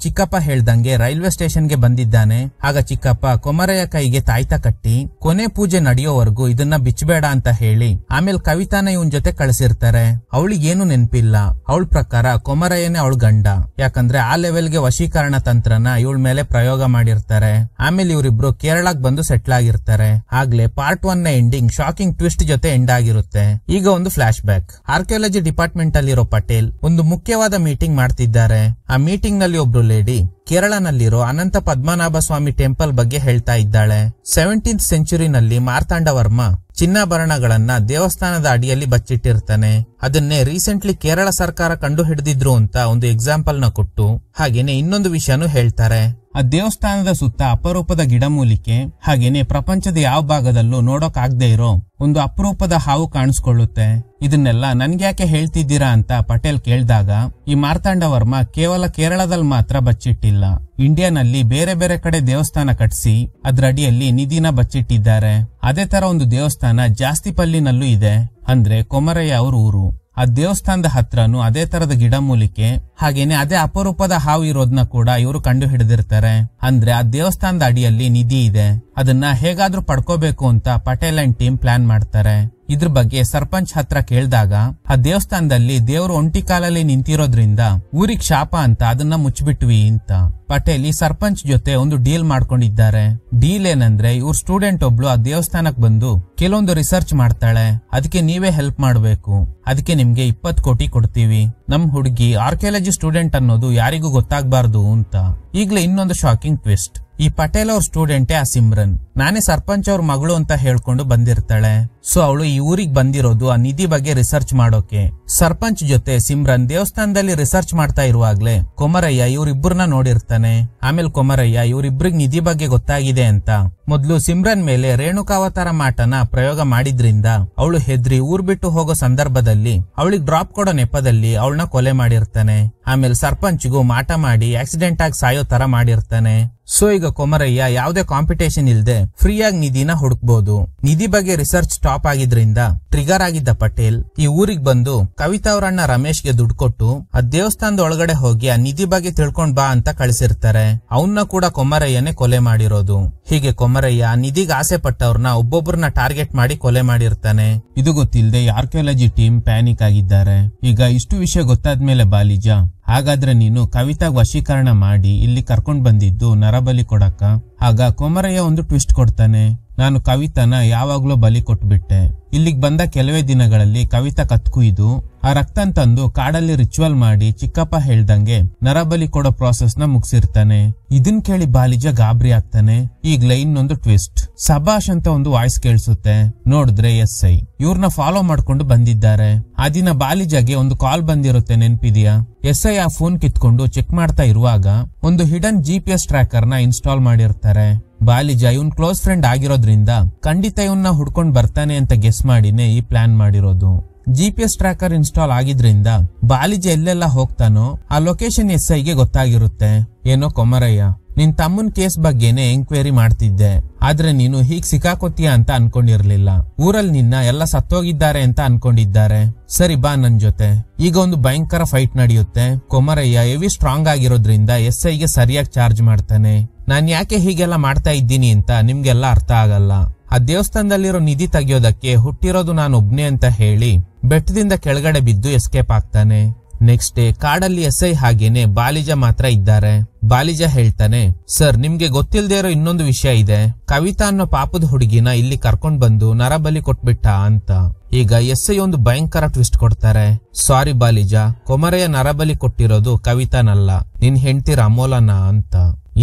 ಚಿಕ್ಕಪ್ಪ ಹೇಳ್ದಂಗೆ ರೈಲ್ವೆ ಸ್ಟೇಷನ್ಗೆ ಬಂದಿದ್ದಾನೆ. ಆಗ ಚಿಕ್ಕಪ್ಪ ಕೊಮರಯ್ಯ ಕೈಗೆ ತಾಯ್ತ ಕಟ್ಟಿ ಕೊನೆ ಪೂಜೆ ನಡೆಯೋವರೆಗೂ ಇದನ್ನ ಬಿಚ್ಚಬೇಡ ಅಂತ ಹೇಳಿ ಆಮೇಲೆ ಕವಿತಾನ ಇವನ್ ಜೊತೆ ಕಳಿಸಿರ್ತಾರೆ. ಅವಳಿಗೇನು ನೆನ್ಪಿಲ್ಲ. ಅವಳ ಪ್ರಕಾರ ಕೊಮರಯ್ಯನೇ ಅವಳ ಗಂಡ, ಯಾಕಂದ್ರೆ ಆ ಲೆವೆಲ್ಗೆ ವಶೀಕರಣ ತಂತ್ರನ ಇವಳ ಮೇಲೆ ಪ್ರಯೋಗ ಮಾಡಿರ್ತಾರೆ. ಆಮೇಲೆ ಇವರಿಬ್ರು ಕೇರಳಕ್ಕೆ ಬಂದು ಸೆಟ್ಲ್ ಆಗಿರ್ತಾರೆ. ಆಗ್ಲೇ ಪಾರ್ಟ್ 1 ನ ಎಂಡಿಂಗ್ ಶಾಕಿಂಗ್ ಟ್ವಿಸ್ಟ್ ಜೊತೆ ಎಂಡ್ ಆಗಿರುತ್ತೆ. ಈಗ ಒಂದು ಫ್ಲಾಶ್ ಬ್ಯಾಕ್. ಆರ್ಕಿಯಾಲಜಿ ಡಿಪಾರ್ಟ್ಮೆಂಟ್ ಅಲ್ಲಿರೋ ಪಟೇಲ್ ಒಂದು ಮುಖ್ಯವಾದ ಮೀಟಿಂಗ್ ಮಾಡ್ತಿದ್ದಾರೆ. ಆ ಮೀಟಿಂಗ್ ನಲ್ಲಿ ಒಬ್ರು ಲೇಡಿ ಕೇರಳನಲ್ಲಿರೋ ಅನಂತ ಪದ್ಮನಾಭ ಸ್ವಾಮಿ ಟೆಂಪಲ್ ಬಗ್ಗೆ ಹೇಳ್ತಾ ಇದ್ದಾಳೆ. 17th ಸೆಂಚುರಿನಲ್ಲಿ ಮಾರ್ತಾಂಡವರ್ಮ ಚಿನ್ನಾಭರಣಗಳನ್ನ ದೇವಸ್ಥಾನದ ಅಡಿಯಲ್ಲಿ ಬಚ್ಚಿಟ್ಟಿರ್ತಾನೆ. ಅದನ್ನೇ ರೀಸೆಂಟ್ಲಿ ಕೇರಳ ಸರ್ಕಾರ ಕಂಡು ಹಿಡಿದಿದ್ರು ಅಂತ ಒಂದು ಎಕ್ಸಾಂಪಲ್ ನ ಕೊಟ್ಟು ಹಾಗೇನೆ ಇನ್ನೊಂದು ವಿಷಯನೂ ಹೇಳ್ತಾರೆ. ಆ ದೇವಸ್ಥಾನದ ಸುತ್ತ ಅಪರೂಪದ ಗಿಡಮೂಲಿಕೆ ಹಾಗೇನೆ ಪ್ರಪಂಚದ ಯಾವ ಭಾಗದಲ್ಲೂ ನೋಡೋಕ್ ಆಗದೆ ಇರೋ ಒಂದು ಅಪರೂಪದ ಹಾವು ಕಾಣಿಸ್ಕೊಳ್ಳುತ್ತೆ. ಇದನ್ನೆಲ್ಲ ನನ್ಗ್ಯಾಕೆ ಹೇಳ್ತಿದ್ದೀರಾ ಅಂತ ಪಟೇಲ್ ಕೇಳಿದಾಗ ಈ ಮಾರ್ತಾಂಡವರ್ಮ ಕೇವಲ ಕೇರಳದಲ್ಲಿ ಮಾತ್ರ ಬಚ್ಚಿಟ್ಟಿಲ್ಲ, ಇಂಡಿಯಾನಲ್ಲಿ ಬೇರೆ ಬೇರೆ ಕಡೆ ದೇವಸ್ಥಾನ ಕಟ್ಸಿ ಅದ್ರ ಅಡಿಯಲ್ಲಿ ನಿಧಿನ ಬಚ್ಚಿಟ್ಟಿದ್ದಾರೆ. ಅದೇ ತರ ಒಂದು ದೇವಸ್ಥಾನ ಜಾಸ್ತಿಪಲ್ಲಿನಲ್ಲೂ ಇದೆ, ಅಂದ್ರೆ ಕೊಮರಯ್ಯ ಅವ್ರ ಊರು. ಆ ದೇವಸ್ಥಾನದ ಹತ್ರನು ಅದೇ ತರದ ಗಿಡಮೂಲಿಕೆ ಹಾಗೇನೆ ಅದೇ ಅಪರೂಪದ ಹಾವು ಇರೋದನ್ನ ಕೂಡ ಇವರು ಕಂಡು ಹಿಡಿದಿರ್ತಾರೆ. ಅಂದ್ರೆ ಆ ದೇವಸ್ಥಾನದ ಅಡಿಯಲ್ಲಿ ನಿಧಿ ಇದೆ, ಅದನ್ನ ಹೇಗಾದ್ರೂ ಪಡ್ಕೋಬೇಕು ಅಂತ ಪಟೇಲ್ ಅಂಡ್ ಟೀಮ್ ಪ್ಲಾನ್ ಮಾಡ್ತಾರೆ. ಇದ್ರ ಬಗ್ಗೆ ಸರ್ಪಂಚ್ ಹತ್ರ ಕೇಳಿದಾಗ ಆ ದೇವಸ್ಥಾನದಲ್ಲಿ ದೇವರು ಒಂಟಿ ಕಾಲಲ್ಲಿ ನಿಂತಿರೋದ್ರಿಂದ ಊರಿಗ್ ಶಾಪ ಅಂತ ಅದನ್ನ ಮುಚ್ಚಿಬಿಟ್ವಿ ಅಂತ. ಪಟೇಲ್ ಈ ಸರ್ಪಂಚ್ ಜೊತೆ ಒಂದು ಡೀಲ್ ಮಾಡ್ಕೊಂಡಿದ್ದಾರೆ. ಡೀಲ್ ಏನಂದ್ರೆ ಇವ್ರ ಸ್ಟೂಡೆಂಟ್ ಒಬ್ಳು ಆ ದೇವಸ್ಥಾನಕ್ ಬಂದು ಕೆಲವೊಂದು ರಿಸರ್ಚ್ ಮಾಡ್ತಾಳೆ, ಅದಕ್ಕೆ ನೀವೇ ಹೆಲ್ಪ್ ಮಾಡ್ಬೇಕು, ಅದಕ್ಕೆ ನಿಮ್ಗೆ 20 ಕೋಟಿ ಕೊಡ್ತೀವಿ. ನಮ್ ಹುಡುಗಿ ಆರ್ಕಿಯಾಲಜಿ ಸ್ಟೂಡೆಂಟ್ ಅನ್ನೋದು ಯಾರಿಗೂ ಗೊತ್ತಾಗ್ಬಾರ್ದು ಅಂತ. ಈಗ್ಲೇ ಇನ್ನೊಂದು ಶಾಕಿಂಗ್ ಟ್ವಿಸ್ಟ್. ಈ ಪಟೇಲ್ ಅವ್ರ ಸ್ಟೂಡೆಂಟೇ ಆ ಸಿಮ್ರನ್. ನಾನೇ ಸರ್ಪಂಚ್ ಅವ್ರ ಮಗಳು ಅಂತ ಹೇಳ್ಕೊಂಡು ಬಂದಿರ್ತಾಳೆ. ಸೊ ಅವಳು ಈ ಊರಿಗೆ ಬಂದಿರೋದು ಆ ನಿಧಿ ಬಗ್ಗೆ ರಿಸರ್ಚ್ ಮಾಡೋಕೆ. ಸರ್ಪಂಚ್ ಜೊತೆ ಸಿಮ್ರನ್ ದೇವಸ್ಥಾನದಲ್ಲಿ ರಿಸರ್ಚ್ ಮಾಡ್ತಾ ಇರುವಾಗ್ಲೇ ಕೊಮರಯ್ಯ ಇವ್ರಿಬ್ಬರನ್ನ ನೋಡಿರ್ತಾನೆ. ಆಮೇಲೆ ಕೊಮರಯ್ಯ ಇವ್ರಿಬ್ರಿಗೆ ನಿಧಿ ಬಗ್ಗೆ ಗೊತ್ತಾಗಿದೆ ಅಂತ ಮೊದ್ಲು ಸಿಮ್ರನ್ ಮೇಲೆ ರೇಣುಕಾವತಾರ ಮಾಟನ ಪ್ರಯೋಗ ಮಾಡಿದ್ರಿಂದ ಅವಳು ಹೆದ್ರಿ ಊರ್ ಬಿಟ್ಟು ಹೋಗೋ ಸಂದರ್ಭದಲ್ಲಿ ಅವಳಿಗೆ ಡ್ರಾಪ್ ಕೊಡೋ ನೆಪದಲ್ಲಿ ಅವಳನ್ನ ಕೊಲೆ ಮಾಡಿರ್ತಾನೆ. ಆಮೇಲೆ ಸರ್ಪಂಚ್ಗೂ ಮಾಟ ಮಾಡಿ ಆಕ್ಸಿಡೆಂಟ್ ಆಗಿ ಸಾಯೋ ತರ ಮಾಡಿರ್ತಾನೆ. ಸೊ ಈಗ ಕೊಮರಯ್ಯ ಯಾವ್ದೇ ಕಾಂಪಿಟೇಷನ್ ಇಲ್ದೆ ಫ್ರೀಯಾಗಿ ನಿಧಿನ ಹುಡುಕ್ಬಹುದು. ನಿಧಿ ಬಗ್ಗೆ ರಿಸರ್ಚ್ ಸ್ಟಾಪ್ ಆಗಿದ್ರಿಂದ ಟ್ರಿಗರ್ ಆಗಿದ್ದ ಪಟೇಲ್ ಈ ಊರಿಗೆ ಬಂದು ಕವಿತಾ ಅವರಣ್ಣ ರಮೇಶ್ಗೆ ದುಡ್ಡು ಕೊಟ್ಟು ಆ ದೇವಸ್ಥಾನದ ಒಳಗಡೆ ಹೋಗಿ ಆ ನಿಧಿ ಬಗ್ಗೆ ತಿಳ್ಕೊಂಡ್ ಬಾ ಅಂತ ಕಳಿಸಿರ್ತಾರೆ. ಅವನ್ನ ಕೂಡ ಕೊಮರಯ್ಯನೇ ಕೊಲೆ ಮಾಡಿರೋದು. ಹೀಗೆ ಕೊಮರಯ್ಯ ನಿಧಿಗೆ ಆಸೆ ಪಟ್ಟವ್ರನ್ನ ಒಬ್ಬೊಬ್ಬರನ್ನ ಟಾರ್ಗೆಟ್ ಮಾಡಿ ಕೊಲೆ ಮಾಡಿರ್ತಾನೆ. ಇದು ಗೊತ್ತಿಲ್ಲದೆ ಆರ್ಕಿಯಾಲಜಿ ಟೀಮ್ ಪ್ಯಾನಿಕ್ ಆಗಿದ್ದಾರೆ. ಈಗ ಇಷ್ಟು ವಿಷಯ ಗೊತ್ತಾದ್ಮೇಲೆ ಬಾಲಿಜಾ, ಹಾಗಾದ್ರೆ ನೀನು ಕವಿತಾಗ್ ವಶೀಕರಣ ಮಾಡಿ ಇಲ್ಲಿ ಕರ್ಕೊಂಡ್ ಬಂದಿದ್ದು ನರಬಲಿ ಕೊಡಕ? ಆಗ ಕೊಮರಯ್ಯ ಒಂದು ಟ್ವಿಸ್ಟ್ ಕೊಡ್ತಾನೆ. ನಾನು ಕವಿತಾನ ಯಾವಾಗ್ಲೂ ಬಲಿ ಕೊಟ್ಬಿಟ್ಟೆ. ಇಲ್ಲಿಗ್ ಬಂದ ಕೆಲವೇ ದಿನಗಳಲ್ಲಿ ಕವಿತಾ ಕತ್ಕುಯ್ದು ಆ ರಕ್ತನ್ ತಂದು ಕಾಡಲ್ಲಿ ರಿಚುವಲ್ ಮಾಡಿ ಚಿಕ್ಕಪ್ಪ ಹೇಳ್ದಂಗೆ ನರಬಲಿ ಕೊಡೋ ಪ್ರಾಸೆಸ್ ನ ಮುಗಿಸಿರ್ತಾನೆ. ಇದನ್ ಕೇಳಿ ಬಾಲಿಜಾ ಗಾಬರಿ ಆಗ್ತಾನೆ. ಈಗ್ಲೇ ಇನ್ನೊಂದು ಟ್ವಿಸ್ಟ್. ಸಭಾಷ್ ಅಂತ ಒಂದು ವಾಯ್ಸ್ ಕೇಳಿಸುತ್ತೆ. ನೋಡಿದ್ರೆ SI ಇವ್ರನ್ನ ಫಾಲೋ ಮಾಡ್ಕೊಂಡು ಬಂದಿದ್ದಾರೆ. ಆ ದಿನ ಬಾಲಿಜಾಗೆ ಒಂದು ಕಾಲ್ ಬಂದಿರುತ್ತೆ, ನೆನ್ಪಿದ್ಯಾ? SI ಆ ಫೋನ್ ಕಿತ್ಕೊಂಡು ಚೆಕ್ ಮಾಡ್ತಾ ಇರುವಾಗ ಒಂದು ಹಿಡನ್ GPS ಟ್ರ್ಯಾಕರ್ ನ ಇನ್ಸ್ಟಾಲ್ ಮಾಡಿರ್ತಾರೆ. ಬಾಲಿಜಾ ಇವನ್ ಕ್ಲೋಸ್ ಫ್ರೆಂಡ್ ಆಗಿರೋದ್ರಿಂದ ಖಂಡಿತ ಇವನ್ನ ಹುಡ್ಕೊಂಡ್ ಬರ್ತಾನೆ ಅಂತ ಗೆಸ್ ಮಾಡಿನೇ ಈ ಪ್ಲಾನ್ ಮಾಡಿರೋದು. GPS ಟ್ರ್ಯಾಕರ್ ಇನ್ಸ್ಟಾಲ್ ಆಗಿದ್ರಿಂದ ಬಾಲಿಜಾ ಎಲ್ಲೆಲ್ಲ ಹೋಗ್ತಾನೋ ಆ ಲೊಕೇಶನ್ SIಗೆ ಗೊತ್ತಾಗಿರುತ್ತೆ. ಏನೋ ಕೊಮರಯ್ಯ, ನಿನ್ ತಮ್ಮನ್ ಕೇಸ್ ಬಗ್ಗೆನೆ ಎಂಕ್ವೈರಿ ಮಾಡ್ತಿದ್ದೆ, ಆದ್ರೆ ನೀನು ಹೀಗ್ ಸಿಕ್ಕಾಕೋತೀಯ ಅಂತ ಅನ್ಕೊಂಡಿರ್ಲಿಲ್ಲ. ಊರಲ್ಲಿ ನಿನ್ನ ಎಲ್ಲ ಸತ್ತೋಗಿದ್ದಾರೆ ಅಂತ ಅನ್ಕೊಂಡಿದ್ದಾರೆ. ಸರಿ ಬಾ ನನ್ ಜೊತೆ. ಈಗ ಒಂದು ಭಯಂಕರ ಫೈಟ್ ನಡೆಯುತ್ತೆ. ಕೊಮರಯ್ಯ ಹೆವಿ ಸ್ಟ್ರಾಂಗ್ ಆಗಿರೋದ್ರಿಂದ SIಗೆ ಸರಿಯಾಗಿ ಚಾರ್ಜ್ ಮಾಡ್ತಾನೆ. ನಾನ್ ಯಾಕೆ ಹೀಗೆಲ್ಲ ಮಾಡ್ತಾ ಇದ್ದೀನಿ ಅಂತ ನಿಮ್ಗೆಲ್ಲ ಅರ್ಥ ಆಗಲ್ಲ. ಆ ದೇವಸ್ಥಾನದಲ್ಲಿರೋ ನಿಧಿ ತೆಗಿಯೋದಕ್ಕೆ ಹುಟ್ಟಿರೋದು ನಾನು ಒಬ್ನೇ ಅಂತ ಹೇಳಿ ಬೆಟ್ಟದಿಂದ ಕೆಳಗಡೆ ಬಿದ್ದು ಎಸ್ಕೇಪ್ ಆಗ್ತಾನೆ. ನೆಕ್ಸ್ಟ್ ಡೇ ಕಾಡಲ್ಲಿ SI ಹಾಗೇನೆ ಬಾಲಿಜಾ ಮಾತ್ರ ಇದ್ದಾರೆ. ಬಾಲಿಜಾ ಹೇಳ್ತಾನೆ, ಸರ್ ನಿಮ್ಗೆ ಗೊತ್ತಿಲ್ದೇ ಇರೋ ಇನ್ನೊಂದು ವಿಷಯ ಇದೆ. ಕವಿತಾ ಅನ್ನೋ ಪಾಪದ ಹುಡುಗಿನ ಇಲ್ಲಿ ಕರ್ಕೊಂಡ್ ಬಂದು ನರಬಲಿ ಕೊಟ್ಬಿಟ್ಟ ಅಂತ. ಈಗ SI ಒಂದು ಭಯಂಕರ ಟ್ವಿಸ್ಟ್ ಕೊಡ್ತಾರೆ. ಸಾರಿ ಬಾಲಿಜಾ, ಕೊಮರಯ್ಯ ನರಬಲಿ ಕೊಟ್ಟಿರೋದು ಕವಿತಾನಲ್ಲ, ನಿನ್ ಹೆಂಡ್ತಿ ಅಮೋಲನ ಅಂತ.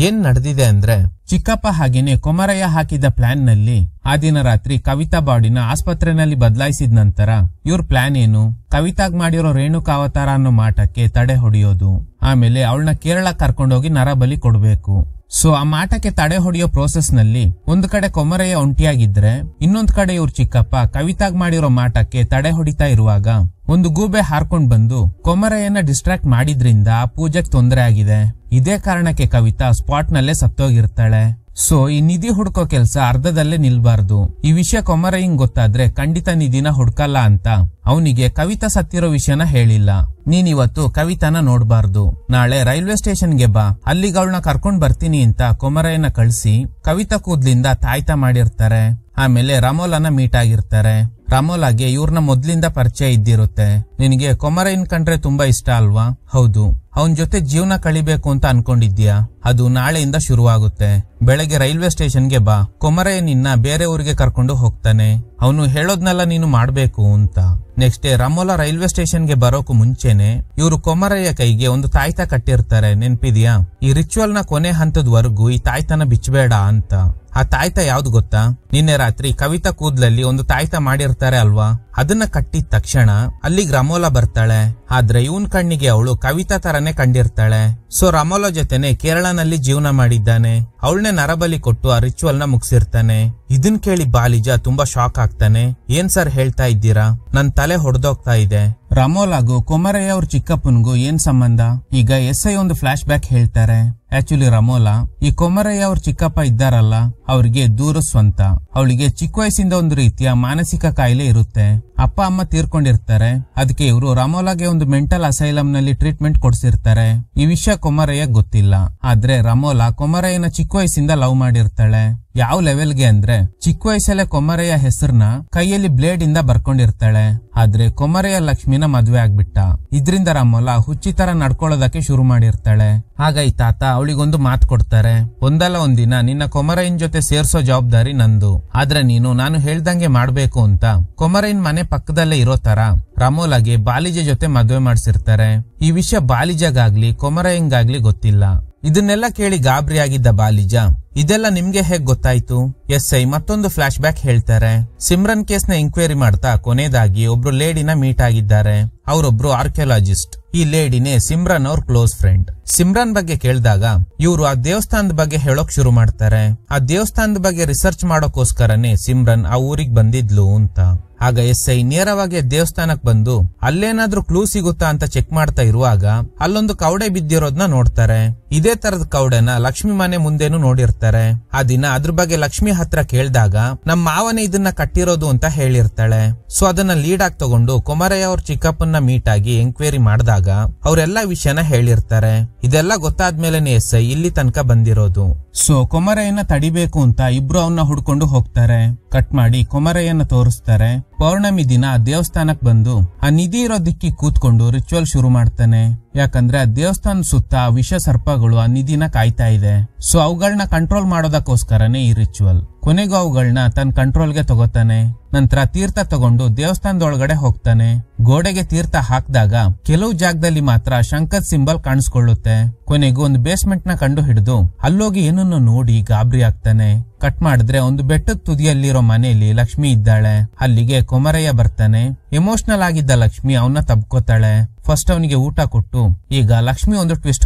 ಏನ್ ನಡೆದಿದೆ ಅಂದ್ರೆ, ಚಿಕ್ಕಪ್ಪ ಹಾಗೇನೆ ಕೊಮರಯ್ಯ ಹಾಕಿದ ಪ್ಲಾನ್ ನಲ್ಲಿ ಆ ದಿನ ರಾತ್ರಿ ಕವಿತಾ ಬಾಡಿನ ಆಸ್ಪತ್ರೆನಲ್ಲಿ ಬದಲಾಯಿಸಿದ ನಂತರ ಇವ್ರ ಪ್ಲಾನ್ ಏನು? ಕವಿತಾಗ್ ಮಾಡಿರೋ ರೇಣುಕಾವತಾರ ಅನ್ನೋ ಮಾಟಕ್ಕೆ ತಡೆ ಹೊಡೆಯೋದು. ಆಮೇಲೆ ಅವಳನ್ನ ಕೇರಳ ಕರ್ಕೊಂಡೋಗಿ ನರಬಲಿ ಕೊಡ್ಬೇಕು. ಸೊ ಆ ಮಾಟಕ್ಕೆ ತಡೆ ಹೊಡೆಯೋ ಪ್ರೋಸೆಸ್ ನಲ್ಲಿ ಒಂದ್ ಕಡೆ ಕೊಮರಯ್ಯ ಒಂಟಿಯಾಗಿದ್ರೆ ಇನ್ನೊಂದ್ ಕಡೆ ಇವ್ರ ಚಿಕ್ಕಪ್ಪ ಕವಿತಾಗ್ ಮಾಡಿರೋ ಮಾಟಕ್ಕೆ ತಡೆ ಹೊಡಿತಾ ಇರುವಾಗ ಒಂದು ಗೂಬೆ ಹಾರ್ಕೊಂಡ್ ಬಂದು ಕೊಮರಯ್ಯನ ಡಿಸ್ಟ್ರಾಕ್ಟ್ ಮಾಡಿದ್ರಿಂದ ಆ ಪೂಜೆಗೆ ತೊಂದರೆ ಆಗಿದೆ. ಇದೇ ಕಾರಣಕ್ಕೆ ಕವಿತಾ ಸ್ಪಾಟ್ ನಲ್ಲೇ ಸತ್ತೋಗಿರ್ತಾಳೆ. ಸೊ ಈ ನಿಧಿ ಹುಡ್ಕೋ ಕೆಲ್ಸ ಅರ್ಧದಲ್ಲೇ ನಿಲ್ಬಾರ್ದು. ಈ ವಿಷಯ ಕೊಮರಯ್ಯಂಗ್ ಗೊತ್ತಾದ್ರೆ ಖಂಡಿತ ನಿಧಿನ ಹುಡ್ಕಲ್ಲ ಅಂತ ಅವನಿಗೆ ಕವಿತಾ ಸತ್ತಿರೋ ವಿಷಯನ ಹೇಳಿಲ್ಲ. ನೀನಿವತ್ತು ಕವಿತಾನ ನೋಡ್ಬಾರ್ದು, ನಾಳೆ ರೈಲ್ವೆ ಸ್ಟೇಷನ್ಗೆ ಬಾ, ಅಲ್ಲಿಗೆ ಅವಳನ್ನ ಕರ್ಕೊಂಡ್ ಬರ್ತೀನಿ ಅಂತ ಕೊಮರಯ್ಯನ ಕಳ್ಸಿ ಕವಿತಾ ಕೂದ್ಲಿಂದ ತಾಯ್ತ ಮಾಡಿರ್ತಾರೆ. ಆಮೇಲೆ ರಮೋಲನ ಮೀಟ್ ಆಗಿರ್ತಾರೆ. ರಮೋಲಾಗೆ ಇವ್ರನ್ನ ಮೊದ್ಲಿಂದ ಪರಿಚಯ ಇದ್ದಿರುತ್ತೆ. ನಿನಗೆ ಕೊಮರಯ್ಯನ್ ಕಂಡ್ರೆ ತುಂಬಾ ಇಷ್ಟ ಅಲ್ವಾ? ಹೌದು. ಅವನ್ ಜೊತೆ ಜೀವನ ಕಳಿಬೇಕು ಅಂತ ಅನ್ಕೊಂಡಿದ್ಯಾ? ಅದು ನಾಳೆಯಿಂದ ಶುರುವಾಗುತ್ತೆ. ಬೆಳಗ್ಗೆ ರೈಲ್ವೆ ಸ್ಟೇಷನ್ಗೆ ಬಾ, ಕೊಮರಯ್ಯ ನಿನ್ನ ಬೇರೆ ಊರಿಗೆ ಕರ್ಕೊಂಡು ಹೋಗ್ತಾನೆ. ಅವನು ಹೇಳೋದ್ನೆಲ್ಲ ನೀನು ಮಾಡ್ಬೇಕು ಅಂತ. ನೆಕ್ಸ್ಟ್ ಡೇ ರಮೋಲಾ ರೈಲ್ವೆ ಸ್ಟೇಷನ್ಗೆ ಬರೋಕು ಮುಂಚೆನೆ ಇವರು ಕೊಮರಯ್ಯ ಕೈಗೆ ಒಂದು ತಾಯ್ತ ಕಟ್ಟಿರ್ತಾರೆ, ನೆನ್ಪಿದ್ಯಾ? ಈ ರಿಚುವಲ್ ನ ಕೊನೆ ಹಂತದವರೆಗೂ ಈ ತಾಯ್ತನ ಬಿಚ್ಚಬೇಡ ಅಂತ. ಆ ತಾಯ್ತ ಯಾವ್ದು ಗೊತ್ತಾ? ನಿನ್ನೆ ರಾತ್ರಿ ಕವಿತಾ ಕೂದ್ಲಲ್ಲಿ ಒಂದು ತಾಯ್ತ ಮಾಡಿರ್ತಾರೆ ಅಲ್ವಾ, ಅದನ್ನ ಕಟ್ಟಿದ ತಕ್ಷಣ ಅಲ್ಲಿಗೆ ರಮೋಲಾ ಬರ್ತಾಳೆ. ಆದ್ರೆ ಇವನ್ ಕಣ್ಣಿಗೆ ಅವಳು ಕವಿತಾ ತರನೇ ಕಂಡಿರ್ತಾಳೆ. ಸೊ ರಮೋಲಾ ಜೊತೆನೆ ಕೇರಳನಲ್ಲಿ ಜೀವನ ಮಾಡಿದ್ದಾನೆ. ಅವಳನ್ನೇ ನರಬಲಿ ಕೊಟ್ಟು ಆ ರಿಚುವಲ್ ನ ಮುಗಿಸಿರ್ತಾನೆ. ಇದನ್ ಕೇಳಿ ಬಾಲಿಜಾ ತುಂಬಾ ಶಾಕ್ ಆಗ್ತಾನೆ. ಏನ್ ಸರ್ ಹೇಳ್ತಾ ಇದ್ದೀರಾ? ನನ್ ತಲೆ ಹೊಡೆದೋಗ್ತಾ ಇದೆ. ರಮೋಲಾಗೂ ಕೊಮರಯ್ಯ ಅವ್ರ ಚಿಕ್ಕಪ್ಪನ್ಗೂ ಏನ್ ಸಂಬಂಧ? ಈಗ SI ಒಂದು ಫ್ಲಾಶ್ ಬ್ಯಾಕ್ ಹೇಳ್ತಾರೆ. ಆಕ್ಚುಲಿ ರಮೋಲಾ ಈ ಕೊಮರಯ್ಯ ಅವ್ರ ಚಿಕ್ಕಪ್ಪ ಇದ್ದಾರಲ್ಲ, ಅವ್ರಿಗೆ ದೂರ ಸ್ವಂತ. ಅವಳಿಗೆ ಚಿಕ್ಕ ವಯಸ್ಸಿಂದ ಒಂದು ರೀತಿಯ ಮಾನಸಿಕ ಕಾಯಿಲೆ ಇರುತ್ತೆ. ಅಪ್ಪ ಅಮ್ಮ ತೀರ್ಕೊಂಡಿರ್ತಾರೆ. ಅದಕ್ಕೆ ಇವರು ರಮೋಲಾಗೆ ಒಂದು ಮೆಂಟಲ್ ಅಸೈಲಂ ನಲ್ಲಿ ಟ್ರೀಟ್ಮೆಂಟ್ ಕೊಡ್ಸಿರ್ತಾರೆ. ಈ ವಿಷಯ ಕೊಮರಯ್ಯ ಗೊತ್ತಿಲ್ಲ. ಆದ್ರೆ ರಮೋಲಾ ಕೊಮರಯ್ಯನ ಚಿಕ್ಕ ವಯಸ್ಸಿಂದ ಲವ್ ಮಾಡಿರ್ತಾಳೆ. ಯಾವ ಲೆವೆಲ್ಗೆ ಅಂದ್ರೆ ಚಿಕ್ಕ ವಯಸ್ಸಲ್ಲೇ ಕೊಮರಯ್ಯ ಹೆಸರನ್ನ ಕೈಯಲ್ಲಿ ಬ್ಲೇಡ್ ಇಂದ ಬರ್ಕೊಂಡಿರ್ತಾಳೆ. ಆದ್ರೆ ಕೊಮರಯ್ಯ ಲಕ್ಷ್ಮಿನ ಮದ್ವೆ ಆಗ್ಬಿಟ್ಟ. ಇದ್ರಿಂದ ರಮೋಲಾ ಹುಚ್ಚಿ ತರ ನಡ್ಕೊಳ್ಳೋದಕ್ಕೆ ಶುರು ಮಾಡಿರ್ತಾಳೆ. ಆಗ ಈ ತಾತ ಅವಳಿಗೊಂದು ಮಾತು ಕೊಡ್ತಾರೆ. ಒಂದಲ್ಲ ಒಂದಿನ ನಿನ್ನ ಕೊಮರಯ್ಯನ್ ಜೊತೆ ಸೇರ್ಸೋ ಜವಾಬ್ದಾರಿ ನಂದು. ಆದ್ರೆ ನೀನು ನಾನು ಹೇಳ್ದಂಗೆ ಮಾಡ್ಬೇಕು ಅಂತ ಕೊಮರಯ್ಯನ್ ಮನೆ ಪಕ್ಕದಲ್ಲೇ ಇರೋ ತರ ರಮೋಲಾಗೆ ಬಾಲಿಜಾ ಜೊತೆ ಮದ್ವೆ ಮಾಡ್ಸಿರ್ತಾರೆ. ಈ ವಿಷಯ ಬಾಲಿಜಾಗಾಗ್ಲಿ ಕೊಮರಯ್ಯಂಗಾಗ್ಲಿ ಗೊತ್ತಿಲ್ಲ. ಇದನ್ನೆಲ್ಲ ಕೇಳಿ ಗಾಬರಿಯಾಗಿದ್ದ ಬಾಲಿಜಾ ಇದೆಲ್ಲ ನಿಮ್ಗೆ ಹೇಗ್ ಗೊತ್ತಾಯ್ತು? SI ಮತ್ತೊಂದು ಫ್ಲಾಶ್ ಬ್ಯಾಕ್ ಹೇಳ್ತಾರೆ. ಸಿಮ್ರನ್ ಕೇಸ್ ನ ಎಂಕ್ವೈರಿ ಮಾಡ್ತಾ ಕೊನೆಯದಾಗಿ ಒಬ್ರು ಲೇಡಿನ ಮೀಟ್ ಆಗಿದ್ದಾರೆ. ಅವರೊಬ್ರು ಆರ್ಕಿಯಾಲಜಿಸ್ಟ್. ಈ ಲೇಡಿನೇ ಸಿಮ್ರನ್ ಅವ್ರ ಕ್ಲೋಸ್ ಫ್ರೆಂಡ್. ಸಿಮ್ರನ್ ಬಗ್ಗೆ ಕೇಳಿದಾಗ ಇವರು ಆ ದೇವಸ್ಥಾನದ ಬಗ್ಗೆ ಹೇಳೋಕ್ ಶುರು ಮಾಡ್ತಾರೆ. ಆ ದೇವಸ್ಥಾನದ ಬಗ್ಗೆ ರಿಸರ್ಚ್ ಮಾಡೋಕೋಸ್ಕರನೇ ಸಿಮ್ರನ್ ಆ ಊರಿಗೆ ಬಂದಿದ್ಲು ಅಂತ. ಆಗ SI ನೇರವಾಗಿ ದೇವಸ್ಥಾನಕ್ ಬಂದು ಅಲ್ಲೇನಾದ್ರೂ ಕ್ಲೂ ಸಿಗುತ್ತಾ ಅಂತ ಚೆಕ್ ಮಾಡ್ತಾ ಇರುವಾಗ ಅಲ್ಲೊಂದು ಕವಡೆ ಬಿದ್ದಿರೋದ್ನ ನೋಡ್ತಾರೆ. ಇದೇ ತರದ ಕವಡೆನ ಲಕ್ಷ್ಮಿ ಮನೆ ಮುಂದೆನೂ ನೋಡಿರ್ತಾರೆ. ಆ ದಿನ ಅದ್ರ ಬಗ್ಗೆ ಲಕ್ಷ್ಮಿ ಹತ್ರ ಕೇಳಿದಾಗ ನಮ್ ಮಾವನೇ ಇದನ್ನ ಕಟ್ಟಿರೋದು ಅಂತ ಹೇಳಿರ್ತಾಳೆ. ಸೊ ಅದನ್ನ ಲೀಡ್ ಆಗಿ ತಗೊಂಡು ಕೊಮರಯ್ಯ ಅವ್ರ ಚಿಕ್ಕಪ್ಪನ ಮೀಟ್ ಆಗಿ ಎಂಕ್ವೈರಿ ಮಾಡಿದಾಗ ಅವರೆಲ್ಲಾ ವಿಷಯನ ಹೇಳಿರ್ತಾರೆ. ಇದೆಲ್ಲ ಗೊತ್ತಾದ್ಮೇಲೆನೆ SI ಇಲ್ಲಿ ತನಕ ಬಂದಿರೋದು. ಸೊ ಕೊಮರಯ್ಯನ ತಡಿಬೇಕು ಅಂತ ಇಬ್ರು ಅವನ್ನ ಹುಡ್ಕೊಂಡು ಹೋಗ್ತಾರೆ. ಕಟ್ ಮಾಡಿ ಕೊಮರಯ್ಯನ ತೋರಿಸ್ತಾರೆ. ಪೌರ್ಣಮಿ ದಿನ ದೇವಸ್ಥಾನಕ್ ಬಂದು ಆ ನಿಧಿ ಇರೋ ದಿಕ್ಕಿ ಕೂತ್ಕೊಂಡು ರಿಚುವಲ್ ಶುರು ಮಾಡ್ತಾನೆ. ಯಾಕಂದ್ರೆ ಆ ದೇವಸ್ಥಾನ ಸುತ್ತ ವಿಷ ಸರ್ಪಗಳು ಆ ನಿಧಿನ ಕಾಯ್ತಾ ಇದೆ. ಸೊ ಅವುಗಳನ್ನ ಕಂಟ್ರೋಲ್ ಮಾಡೋದಕ್ಕೋಸ್ಕರನೇ ಈ ರಿಚುವಲ್. ಕೊನೆಗೂ ಅವುಗಳನ್ನ ತನ್ನ ಕಂಟ್ರೋಲ್ಗೆ ತಗೋತಾನೆ. ನಂತರ ತೀರ್ಥ ತಗೊಂಡು ದೇವಸ್ಥಾನದೊಳಗಡೆ ಹೋಗ್ತಾನೆ. ಗೋಡೆಗೆ ತೀರ್ಥ ಹಾಕಿದಾಗ ಕೆಲವು ಜಾಗದಲ್ಲಿ ಮಾತ್ರ ಶಂಕದ ಸಿಂಬಲ್ ಕಾಣಿಸ್ಕೊಳ್ಳುತ್ತೆ. ಕೊನೆಗೂ ಒಂದು ಬೇಸ್ಮೆಂಟ್ ನ ಕಂಡು ಹಿಡಿದು ಅಲ್ಲೋಗಿ ಏನನ್ನು ನೋಡಿ ಗಾಬರಿ ಆಗ್ತಾನೆ. ಕಟ್ ಮಾಡಿದ್ರೆ ಒಂದು ಬೆಟ್ಟದ ತುದಿಯಲ್ಲಿರೋ ಮನೆಯಲ್ಲಿ ಲಕ್ಷ್ಮಿ ಇದ್ದಾಳೆ. ಅಲ್ಲಿಗೆ ಕೊಮರಯ್ಯ ಬರ್ತಾನೆ. ಎಮೋಷನಲ್ ಆಗಿದ್ದ ಲಕ್ಷ್ಮಿ ಅವನ್ನ ತಬ್ಕೋತಾಳೆ. ಫಸ್ಟ್ ಅವನಿಗೆ ಊಟ ಕೊಟ್ಟು ಈಗ ಲಕ್ಷ್ಮಿ ಒಂದು ಟ್ವಿಸ್ಟ್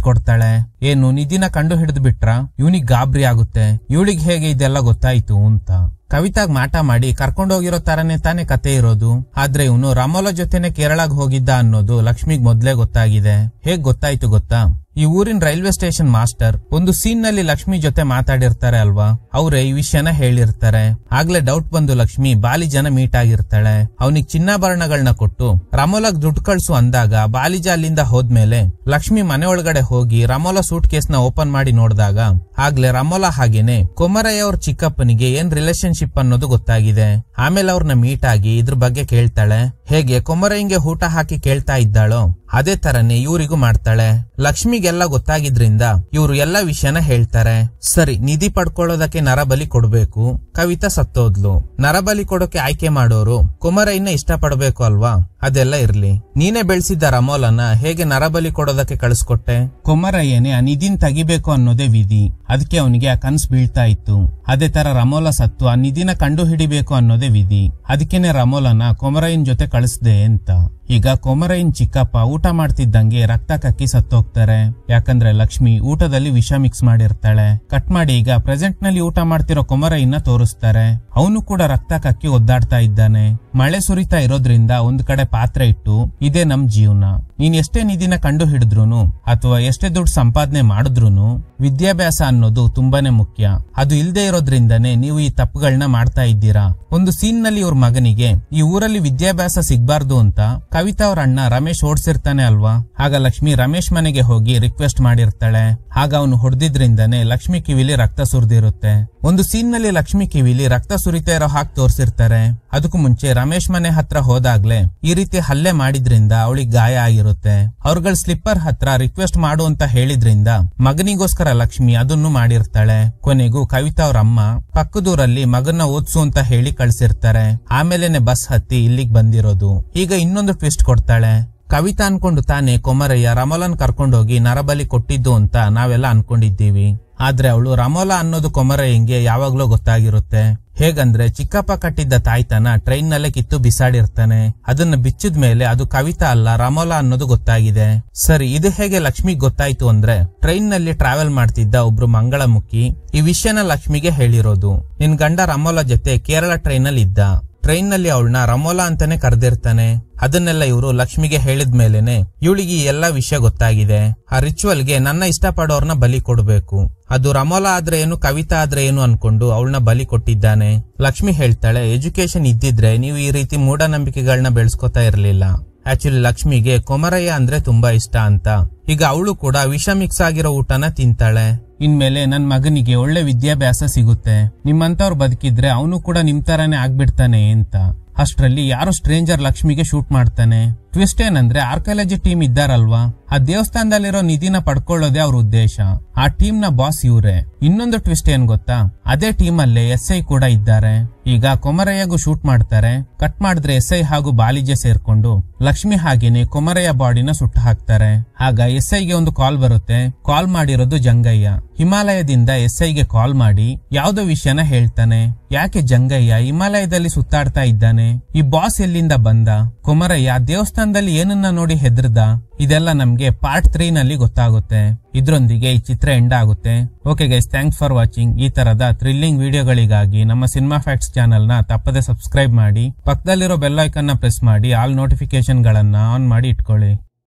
ಕೊಡ್ತಾಳೆ. ಏನು ನಿಧಿನ ಕಂಡು ಹಿಡಿದು ಬಿಟ್ರ? ಇವನಿಗೆ ಗಾಬರಿ ಆಗುತ್ತೆ. ಇವಳಿಗೆ ಹೇಗೆ ಇದೆಲ್ಲ ಗೊತ್ತಾಯ್ತು ಅಂತ. ಕವಿತಾಗ್ ಮಾಟ ಮಾಡಿ ಕರ್ಕೊಂಡೋಗಿರೋ ತರನೇ ತಾನೇ ಕತೆ ಇರೋದು. ಆದ್ರೆ ಇವನು ರಾಮೋಲ ಜೊತೆನೆ ಕೇರಳಾಗ್ ಹೋಗಿದ್ದ ಅನ್ನೋದು ಲಕ್ಷ್ಮಿಗ್ ಮೊದ್ಲೇ ಗೊತ್ತಾಗಿದೆ. ಹೇಗ್ ಗೊತ್ತಾಯ್ತು ಗೊತ್ತಾ? ಈ ಊರಿನ ರೈಲ್ವೆ ಸ್ಟೇಷನ್ ಮಾಸ್ಟರ್ ಒಂದು ಸೀನ್ ನಲ್ಲಿ ಲಕ್ಷ್ಮಿ ಜೊತೆ ಮಾತಾಡಿರ್ತಾರೆ ಅಲ್ವಾ, ಅವರೇ ಈ ವಿಷಯನ ಹೇಳಿರ್ತಾರೆ. ಆಗ್ಲೇ ಡೌಟ್ ಬಂದು ಲಕ್ಷ್ಮಿ ಬಾಲಿಜನ ಮೀಟ್ ಆಗಿರ್ತಾಳೆ. ಅವನಿಗೆ ಚಿನ್ನಾಭರಣಗಳನ್ನ ಕೊಟ್ಟು ರಾಮೋಲಾಗ್ ದುಡ್ಡು ಕಳ್ಸು ಅಂದಾಗ ಬಾಲಿಜ ಅಲ್ಲಿಂದ ಹೋದ್ಮೇಲೆ ಲಕ್ಷ್ಮಿ ಮನೆ ಒಳಗಡೆ ಹೋಗಿ ರಾಮೋಲಾ ಸೂಟ್ ಕೇಸ್ ನ ಓಪನ್ ಮಾಡಿ ನೋಡಿದಾಗ ಆಗ್ಲೇ ರಾಮೋಲಾ ಹಾಗೇನೆ ಕೊಮರಯ್ಯ ಅವ್ರ ಚಿಕ್ಕಪ್ಪನಿಗೆ ಏನ್ ರಿಲೇಶನ್ಶಿಪ್ ಅನ್ನೋದು ಗೊತ್ತಾಗಿದೆ. ಆಮೇಲೆ ಅವ್ರನ್ನ ಮೀಟ್ ಆಗಿ ಇದ್ರ ಬಗ್ಗೆ ಕೇಳ್ತಾಳೆ. ಹೇಗೆ ಕೊಮರಯ್ಯಂಗೆ ಊಟ ಹಾಕಿ ಕೇಳ್ತಾ ಇದ್ದಾಳೋ ಅದೇ ತರನೇ ಇವರಿಗೂ ಮಾಡ್ತಾಳೆ. ಲಕ್ಷ್ಮಿಗೆಲ್ಲ ಗೊತ್ತಾಗಿದ್ರಿಂದ ಇವರು ಎಲ್ಲಾ ವಿಷಯನ ಹೇಳ್ತಾರೆ. ಸರಿ, ನಿಧಿ ಪಡ್ಕೊಳ್ಳೋದಕ್ಕೆ ನರಬಲಿ ಕೊಡ್ಬೇಕು. ಕವಿತಾ ಸತ್ತೋದ್ಲು. ನರಬಲಿ ಕೊಡೋಕೆ ಆಯ್ಕೆ ಮಾಡೋರು ಕೊಮರಯ್ಯನ ಇಷ್ಟ ಪಡ್ಬೇಕು ಅಲ್ವಾ? ಅದೆಲ್ಲ ಇರ್ಲಿ, ನೀನೇ ಬೆಳೆಸಿದ್ದ ರಾಮೋಲನ ಹೇಗೆ ನರಬಲಿ ಕೊಡೋದಕ್ಕೆ ಕಳಿಸ್ಕೊಟ್ಟೆ? ಕೊಮರಯ್ಯನೇ ಆ ನಿಧಿನ್ ತೆಗಿಬೇಕು ಅನ್ನೋದೇ ವಿಧಿ. ಅದಕ್ಕೆ ಅವನಿಗೆ ಆ ಕನ್ಸ್ ಬೀಳ್ತಾ ಇತ್ತು. ಅದೇ ತರ ರಾಮೋಲ ಸತ್ತು ಆ ನಿಧಿನ ಕಂಡು ಹಿಡಿಬೇಕು ಅನ್ನೋದೇ ವಿಧಿ. ಅದಕ್ಕೇನೆ ರಾಮೋಲನ ಕೊಮರಯ್ಯನ್ ಜೊತೆ ಕಳಿಸ್ದೆ ಅಂತ. ಈಗ ಕೊಮರಯ್ಯನ್ ಚಿಕ್ಕಪ್ಪ ಊಟ ಮಾಡ್ತಿದ್ದಂಗೆ ರಕ್ತ ಕಕ್ಕಿ ಸತ್ತೋಗ್ತಾರೆ. ಯಾಕಂದ್ರೆ ಲಕ್ಷ್ಮಿ ಊಟದಲ್ಲಿ ವಿಷ ಮಿಕ್ಸ್ ಮಾಡಿರ್ತಾಳೆ. ಕಟ್ ಮಾಡಿ ಈಗ ಪ್ರೆಸೆಂಟ್ ನಲ್ಲಿ ಊಟ ಮಾಡ್ತಿರೋ ಕೊಮರಯ್ಯನ ತೋರಿಸ್ತಾರೆ. ಅವನು ಕೂಡ ರಕ್ತ ಕಕ್ಕಿ ಒದ್ದಾಡ್ತಾ ಇದ್ದಾನೆ. ಮಳೆ ಸುರಿತಾ ಇರೋದ್ರಿಂದ ಒಂದ್ ಕಡೆ ಪಾತ್ರೆ ಇಟ್ಟು ಇದೇ ನಮ್ ಜೀವನ. ನೀನ್ ಎಷ್ಟೇ ನಿಧಿನ ಕಂಡು ಹಿಡಿದ್ರುನು ಅಥವಾ ಎಷ್ಟೇ ದುಡ್ಡು ಸಂಪಾದನೆ ಮಾಡಿದ್ರುನು ವಿದ್ಯಾಭ್ಯಾಸ ಅನ್ನೋದು ತುಂಬಾನೇ ಮುಖ್ಯ. ಅದು ಇಲ್ದೇ ಇರೋದ್ರಿಂದನೇ ನೀವು ಈ ತಪ್ಪುಗಳನ್ನ ಮಾಡ್ತಾ ಇದ್ದೀರಾ. ಒಂದು ಸೀನ್ ನಲ್ಲಿ ಇವ್ರ ಮಗನಿಗೆ ಈ ಊರಲ್ಲಿ ವಿದ್ಯಾಭ್ಯಾಸ ಸಿಗ್ಬಾರ್ದು ಅಂತ ಕವಿತಾ ಅವ್ರ ಅಣ್ಣ ರಮೇಶ್ ಓಡ್ಸಿರ್ತಾನೆ ಅಲ್ವಾ? ಆಗ ಲಕ್ಷ್ಮಿ ರಮೇಶ್ ಮನೆಗೆ ಹೋಗಿ ರಿಕ್ವೆಸ್ಟ್ ಮಾಡಿರ್ತಾಳೆ. ಆಗ ಅವನು ಹೊಡೆದಿದ್ರಿಂದನೇ ಲಕ್ಷ್ಮಿ ಕಿವಿಲಿ ರಕ್ತ ಸುರಿದಿರುತ್ತೆ. ಒಂದು ಸೀನ್ ನಲ್ಲಿ ಲಕ್ಷ್ಮಿ ಕಿವಿಲಿ ರಕ್ತ ಸುರಿತಾ ಇರೋ ಹಾಗೆ ತೋರಿಸಿರ್ತಾರೆ. ಅದಕ್ಕೂ ಮುಂಚೆ ರಮೇಶ್ ಮನೆ ಹತ್ರ ಹೋದಾಗ್ಲೇ ಈ ರೀತಿ ಹಲ್ಲೆ ಮಾಡಿದ್ರಿಂದ ಅವಳಿಗೆ ಗಾಯ ಆಗಿರುತ್ತೆ. ಅವ್ರಗಳ ಸ್ಲಿಪ್ಪರ್ ಹತ್ರ ರಿಕ್ವೆಸ್ಟ್ ಮಾಡು ಅಂತ ಹೇಳಿದ್ರಿಂದ ಮಗನಿಗೋಸ್ಕರ ಲಕ್ಷ್ಮಿ ಅದನ್ನು ಮಾಡಿರ್ತಾಳೆ. ಕೊನೆಗೂ ಕವಿತಾ ಅವ್ರ ಅಮ್ಮ ಪಕ್ಕದೂರಲ್ಲಿ ಮಗನ ಓದ್ಸು ಅಂತ ಹೇಳಿ ಕಳ್ಸಿರ್ತಾರೆ. ಆಮೇಲೆನೆ ಬಸ್ ಹತ್ತಿ ಇಲ್ಲಿಗೆ ಬಂದಿರೋದು. ಈಗ ಇನ್ನೊಂದು ಟ್ವಿಸ್ಟ್ ಕೊಡ್ತಾಳೆ. ಕವಿತಾ ಅನ್ಕೊಂಡು ತಾನೇ ಕೊಮರಯ್ಯ ರಾಮೋಲನ್ ಕರ್ಕೊಂಡೋಗಿ ನರಬಲಿ ಕೊಟ್ಟಿದ್ದು ಅಂತ ನಾವೆಲ್ಲ ಅನ್ಕೊಂಡಿದ್ದೀವಿ. ಆದ್ರೆ ಅವಳು ರಾಮೋಲಾ ಅನ್ನೋದು ಕೊಮರಯ್ಯಂಗೆ ಯಾವಾಗ್ಲೂ ಗೊತ್ತಾಗಿರುತ್ತೆ. ಹೇಗಂದ್ರೆ ಚಿಕ್ಕಪ್ಪ ಕಟ್ಟಿದ್ದ ತಾಯ್ತನ ಟ್ರೈನ್ ನಲ್ಲೇ ಕಿತ್ತು ಬಿಸಾಡಿರ್ತಾನೆ. ಅದನ್ನ ಬಿಚ್ಚಿದ ಮೇಲೆ ಅದು ಕವಿತಾ ಅಲ್ಲ ರಾಮೋಲಾ ಅನ್ನೋದು ಗೊತ್ತಾಗಿದೆ. ಸರಿ, ಇದು ಹೇಗೆ ಲಕ್ಷ್ಮಿಗ್ ಗೊತ್ತಾಯ್ತು ಅಂದ್ರೆ ಟ್ರೈನ್ ನಲ್ಲಿ ಟ್ರಾವೆಲ್ ಮಾಡ್ತಿದ್ದ ಒಬ್ರು ಮಂಗಳಮುಖಿ ಈ ವಿಷಯನ ಲಕ್ಷ್ಮಿಗೆ ಹೇಳಿರೋದು. ನಿನ್ ಗಂಡ ರಾಮೋಲಾ ಜೊತೆ ಕೇರಳ ಟ್ರೈನ್ ನಲ್ಲಿ ಇದ್ದ. ಟ್ರೈನ್ ನಲ್ಲಿ ಅವಳನ್ನ ರಾಮೋಲಾ ಅಂತಾನೆ ಕರೆದಿರ್ತಾನೆ. ಅದನ್ನೆಲ್ಲ ಇವರು ಲಕ್ಷ್ಮಿಗೆ ಹೇಳಿದ್ಮೇಲೆನೆ ಇವಳಿಗೆ ಎಲ್ಲಾ ವಿಷಯ ಗೊತ್ತಾಗಿದೆ. ಆ ರಿಚುವಲ್ಗೆ ನನ್ನ ಇಷ್ಟಪಡೋರ್ನ ಬಲಿ ಕೊಡ್ಬೇಕು. ಅದು ರಾಮೋಲಾ ಆದ್ರೆ ಏನು ಕವಿತಾ ಆದ್ರೆ ಏನು ಅನ್ಕೊಂಡು ಅವಳನ್ನ ಬಲಿ ಕೊಟ್ಟಿದ್ದಾನೆ. ಲಕ್ಷ್ಮಿ ಹೇಳ್ತಾಳೆ, ಎಜುಕೇಶನ್ ಇದ್ದಿದ್ರೆ ನೀವು ಈ ರೀತಿ ಮೂಢನಂಬಿಕೆಗಳನ್ನ ಬೆಳೆಸ್ಕೊತಾ ಇರ್ಲಿಲ್ಲ. ಆಕ್ಚುಲಿ ಲಕ್ಷ್ಮಿಗೆ ಕೊಮರಯ್ಯ ಅಂದ್ರೆ ತುಂಬಾ ಇಷ್ಟ ಅಂತ. ಈಗ ಅವಳು ಕೂಡ ವಿಷ ಮಿಕ್ಸ್ ಆಗಿರೋ ಊಟನ ತಿಂತಾಳೆ. ಇನ್ಮೇಲೆ ನನ್ ಮಗನಿಗೆ ಒಳ್ಳೆ ವಿದ್ಯಾಭ್ಯಾಸ ಸಿಗುತ್ತೆ. ನಿಮ್ಮಂತವ್ರು ಬದುಕಿದ್ರೆ ಅವನು ಕೂಡ ನಿಮ್ ತರಾನೇ ಆಗ್ಬಿಡ್ತಾನೆ ಅಂತ. ಅಷ್ಟ್ರಲ್ಲಿ ಯಾರೋ ಸ್ಟ್ರೇಂಜರ್ ಲಕ್ಷ್ಮಿಗೆ ಶೂಟ್ ಮಾಡ್ತಾನೆ. ಟ್ವಿಸ್ಟ್ ಏನಂದ್ರೆ ಆರ್ಕಿಯಾಲಜಿ ಟೀಮ್ ಇದ್ದಾರಲ್ವಾ, ಆ ದೇವಸ್ಥಾನದಲ್ಲಿರೋ ನಿಧಿನ ಪಡ್ಕೊಳ್ಳೋದೇ ಅವ್ರ ಉದ್ದೇಶ. ಆ ಟೀಮ್ ನ ಬಾಸ್ ಇವ್ರೆ. ಇನ್ನೊಂದು ಟ್ವಿಸ್ಟ್ ಏನ್ ಗೊತ್ತಾ, ಅದೇ ಟೀಮ್ ಅಲ್ಲೇ SI ಕೂಡ ಇದ್ದಾರೆ. ಈಗ ಕೊಮರಯ್ಯಗೂ ಶೂಟ್ ಮಾಡ್ತಾರೆ. ಕಟ್ ಮಾಡಿದ್ರೆ SI ಹಾಗೂ ಬಾಲಿಜೆ ಸೇರ್ಕೊಂಡು ಲಕ್ಷ್ಮಿ ಹಾಗೇನೆ ಕೊಮರಯ್ಯ ಬಾಡಿನ ಸುಟ್ಟು ಹಾಕ್ತಾರೆ. ಆಗ SIಗೆ ಒಂದು ಕಾಲ್ ಬರುತ್ತೆ. ಕಾಲ್ ಮಾಡಿರೋದು ಜಂಗಯ್ಯ. ಹಿಮಾಲಯದಿಂದ SIಗೆ ಕಾಲ್ ಮಾಡಿ ಯಾವ್ದೋ ವಿಷಯನ ಹೇಳ್ತಾನೆ. ಯಾಕೆ ಜಂಗಯ್ಯ ಹಿಮಾಲಯದಲ್ಲಿ ಸುತ್ತಾಡ್ತಾ ಇದ್ದಾನೆ, ಈ ಬಾಸ್ ಎಲ್ಲಿಂದ ಬಂದ, ಕೊಮರಯ್ಯ ದೇವಸ್ಥಾನದಲ್ಲಿ ಏನನ್ನ ನೋಡಿ ಹೆದರ್ದ, ಇದೆಲ್ಲ ನಮ್ಗೆ ಪಾರ್ಟ್ 3 ನಲ್ಲಿ ಗೊತ್ತಾಗುತ್ತೆ. ಇದ್ರೊಂದಿಗೆ ಈ ಚಿತ್ರ ಎಂಡ್ ಆಗುತ್ತೆ. Okay guys, thanks for watching. ಈ ತರದ ಥ್ರಿಲ್ಲಿಂಗ್ ವಿಡಿಯೋಗಳಿಗಾಗಿ ನಮ್ಮ ಸಿನಿಮಾ ಫ್ಯಾಕ್ಟ್ಸ್ ಚಾನೆಲ್ ನ ತಪ್ಪದೆ ಸಬ್ಸ್ಕ್ರೈಬ್ ಮಾಡಿ, ಪಕ್ಕದಲ್ಲಿರೋ ಬೆಲ್ ಐಕನ್ ನ ಪ್ರೆಸ್ ಮಾಡಿ ಆಲ್ ನೋಟಿಫಿಕೇಶನ್ ಗಳನ್ನ ಆನ್ ಮಾಡಿ ಇಟ್ಕೊಳ್ಳಿ.